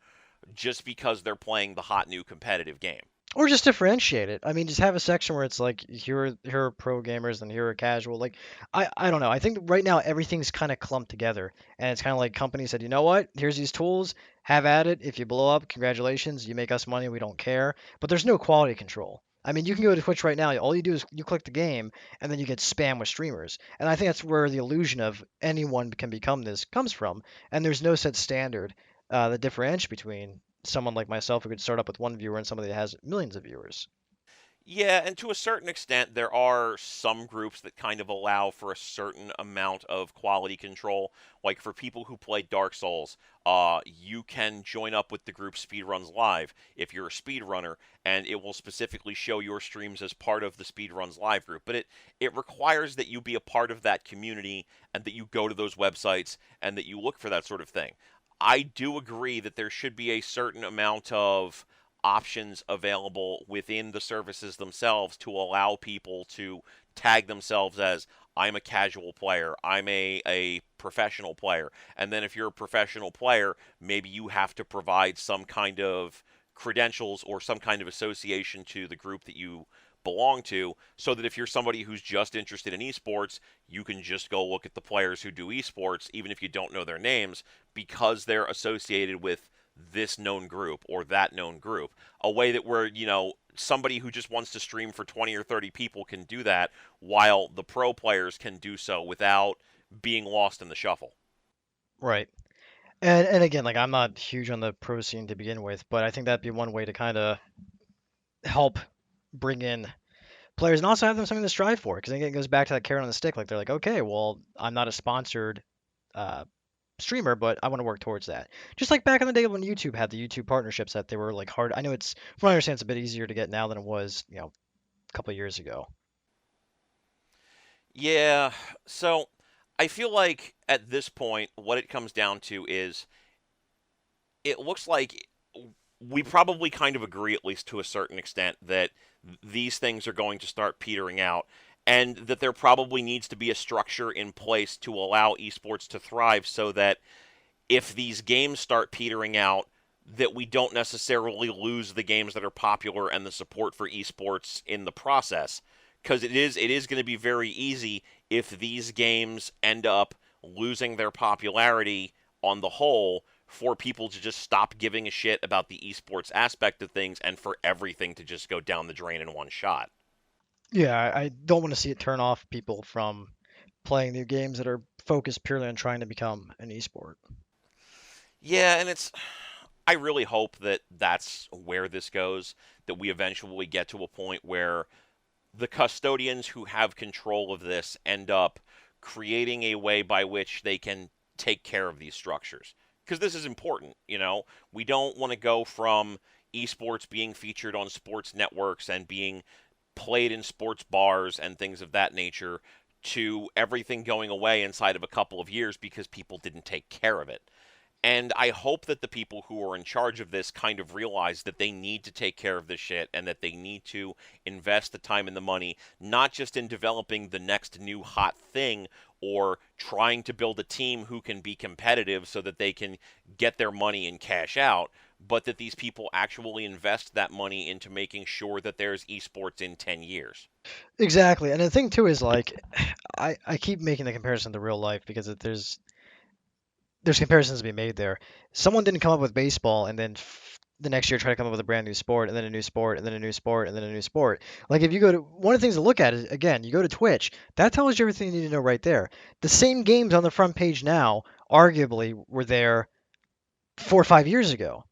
just because they're playing the hot new competitive game. Or just differentiate it. I mean, just have a section where it's like here are pro gamers and here are casual. Like I don't know. I think right now everything's kind of clumped together, and it's kind of like companies said, you know what? Here's these tools. Have at it. If you blow up, congratulations. You make us money. We don't care. But there's no quality control. I mean, you can go to Twitch right now. All you do is you click the game, and then you get spam with streamers. And I think that's where the illusion of anyone can become this comes from. And there's no set standard that differentiates between someone like myself who could start up with one viewer and somebody that has millions of viewers. Yeah, and to a certain extent, there are some groups that kind of allow for a certain amount of quality control. Like for people who play Dark Souls, you can join up with the group Speedruns Live if you're a speedrunner, and it will specifically show your streams as part of the Speedruns Live group. But it requires that you be a part of that community and that you go to those websites and that you look for that sort of thing. I do agree that there should be a certain amount of options available within the services themselves to allow people to tag themselves as I'm a casual player, I'm a professional player. And then if you're a professional player, maybe you have to provide some kind of credentials or some kind of association to the group that you belong to, so that if you're somebody who's just interested in esports, you can just go look at the players who do esports, even if you don't know their names, because they're associated with this known group or that known group. A way that where, somebody who just wants to stream for 20 or 30 people can do that, while the pro players can do so without being lost in the shuffle. Right. And again, like I'm not huge on the pro scene to begin with, but I think that'd be one way to kind of help bring in players and also have them something to strive for. Because again, it goes back to that carrot on the stick. Like they're like, okay, well, I'm not a sponsored uh, streamer, but I want to work towards that. Just like back in the day when YouTube had the YouTube partnerships that they were like hard. I know it's, from what I understand, it's a bit easier to get now than it was, a couple of years ago. Yeah, so I feel like at this point, what it comes down to is it looks like we probably kind of agree, at least to a certain extent, that these things are going to start petering out, and that there probably needs to be a structure in place to allow esports to thrive so that if these games start petering out, that we don't necessarily lose the games that are popular and the support for esports in the process. Because it is going to be very easy if these games end up losing their popularity on the whole for people to just stop giving a shit about the esports aspect of things and for everything to just go down the drain in one shot. Yeah, I don't want to see it turn off people from playing new games that are focused purely on trying to become an esport. Yeah, and I really hope that that's where this goes, that we eventually get to a point where the custodians who have control of this end up creating a way by which they can take care of these structures. Because this is important, you know? We don't want to go from esports being featured on sports networks and being played in sports bars and things of that nature to everything going away inside of a couple of years because people didn't take care of it. And I hope that the people who are in charge of this kind of realize that they need to take care of this shit and that they need to invest the time and the money, not just in developing the next new hot thing or trying to build a team who can be competitive so that they can get their money and cash out, but that these people actually invest that money into making sure that there's esports in 10 years. Exactly. And the thing too is like I keep making the comparison to real life because there's comparisons to be made there. Someone didn't come up with baseball and then the next year try to come up with a brand new sport and then a new sport and then a new sport and then a new sport. Like if you go to one of the things to look at is again, you go to Twitch, that tells you everything you need to know right there. The same games on the front page now arguably were there 4 or 5 years ago.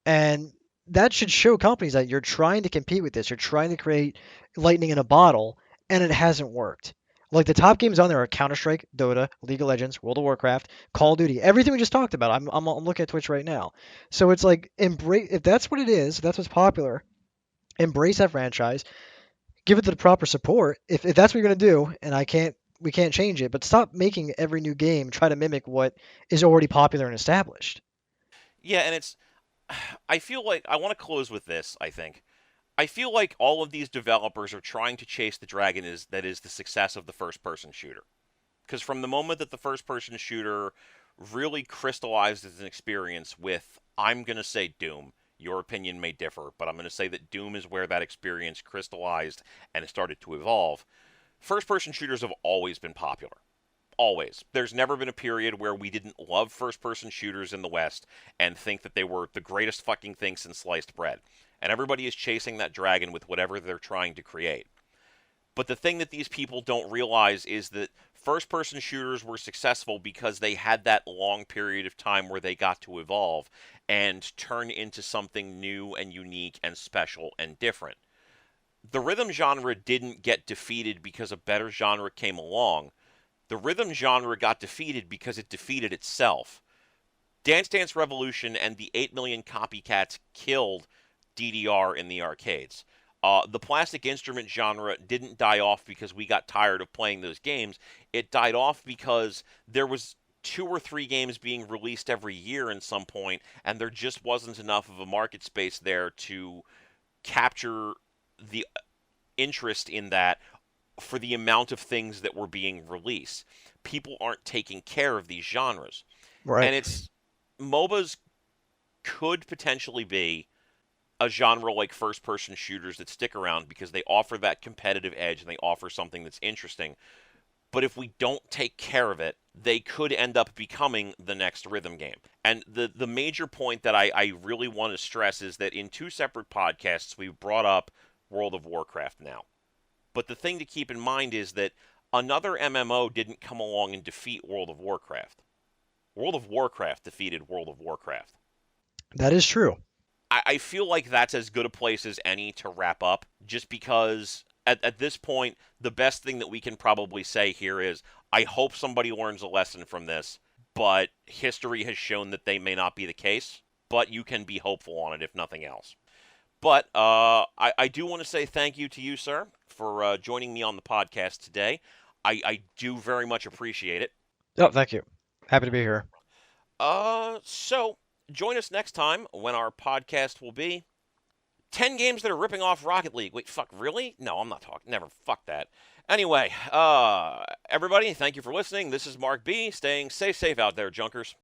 And that should show companies that you're trying to compete with this. You're trying to create lightning in a bottle, and it hasn't worked. Like the top games on there are Counter Strike, Dota, League of Legends, World of Warcraft, Call of Duty, everything we just talked about. I'm looking at Twitch right now. So it's like embrace if that's what it is, if that's what's popular. Embrace that franchise, give it the proper support. If that's what you're gonna do, and we can't change it, but stop making every new game try to mimic what is already popular and established. Yeah, and I feel like I want to close with this, I think. I feel like all of these developers are trying to chase the dragon that is the success of the first person shooter. Because from the moment that the first person shooter really crystallized as an experience with, I'm going to say Doom, your opinion may differ, but I'm going to say that Doom is where that experience crystallized and it started to evolve. First person shooters have always been popular. Always. There's never been a period where we didn't love first person shooters in the West and think that they were the greatest fucking thing since sliced bread. And everybody is chasing that dragon with whatever they're trying to create. But the thing that these people don't realize is that first person shooters were successful because they had that long period of time where they got to evolve and turn into something new and unique and special and different. The rhythm genre didn't get defeated because a better genre came along. The rhythm genre got defeated because it defeated itself. Dance Dance Revolution and the 8 million copycats killed DDR in the arcades. The plastic instrument genre didn't die off because we got tired of playing those games. It died off because there was 2 or 3 games being released every year in some point, and there just wasn't enough of a market space there to capture the interest in that for the amount of things that were being released. People aren't taking care of these genres. Right. And it's MOBAs could potentially be a genre like first person shooters that stick around because they offer that competitive edge and they offer something that's interesting. But if we don't take care of it, they could end up becoming the next rhythm game. And the major point that I really want to stress is that in 2 separate podcasts, we've brought up World of Warcraft now. But the thing to keep in mind is that another MMO didn't come along and defeat World of Warcraft. World of Warcraft defeated World of Warcraft. That is true. I feel like that's as good a place as any to wrap up, just because at this point, the best thing that we can probably say here is I hope somebody learns a lesson from this, but history has shown that they may not be the case, but you can be hopeful on it if nothing else. But I do want to say thank you to you, sir, for joining me on the podcast today. I do very much appreciate it. Oh, thank you. Happy to be here. So join us next time when our podcast will be 10 games that are ripping off Rocket League. Wait, fuck, really? No, I'm not talking. Never. Fuck that. Anyway, everybody, thank you for listening. This is Mark B. Staying safe out there, junkers.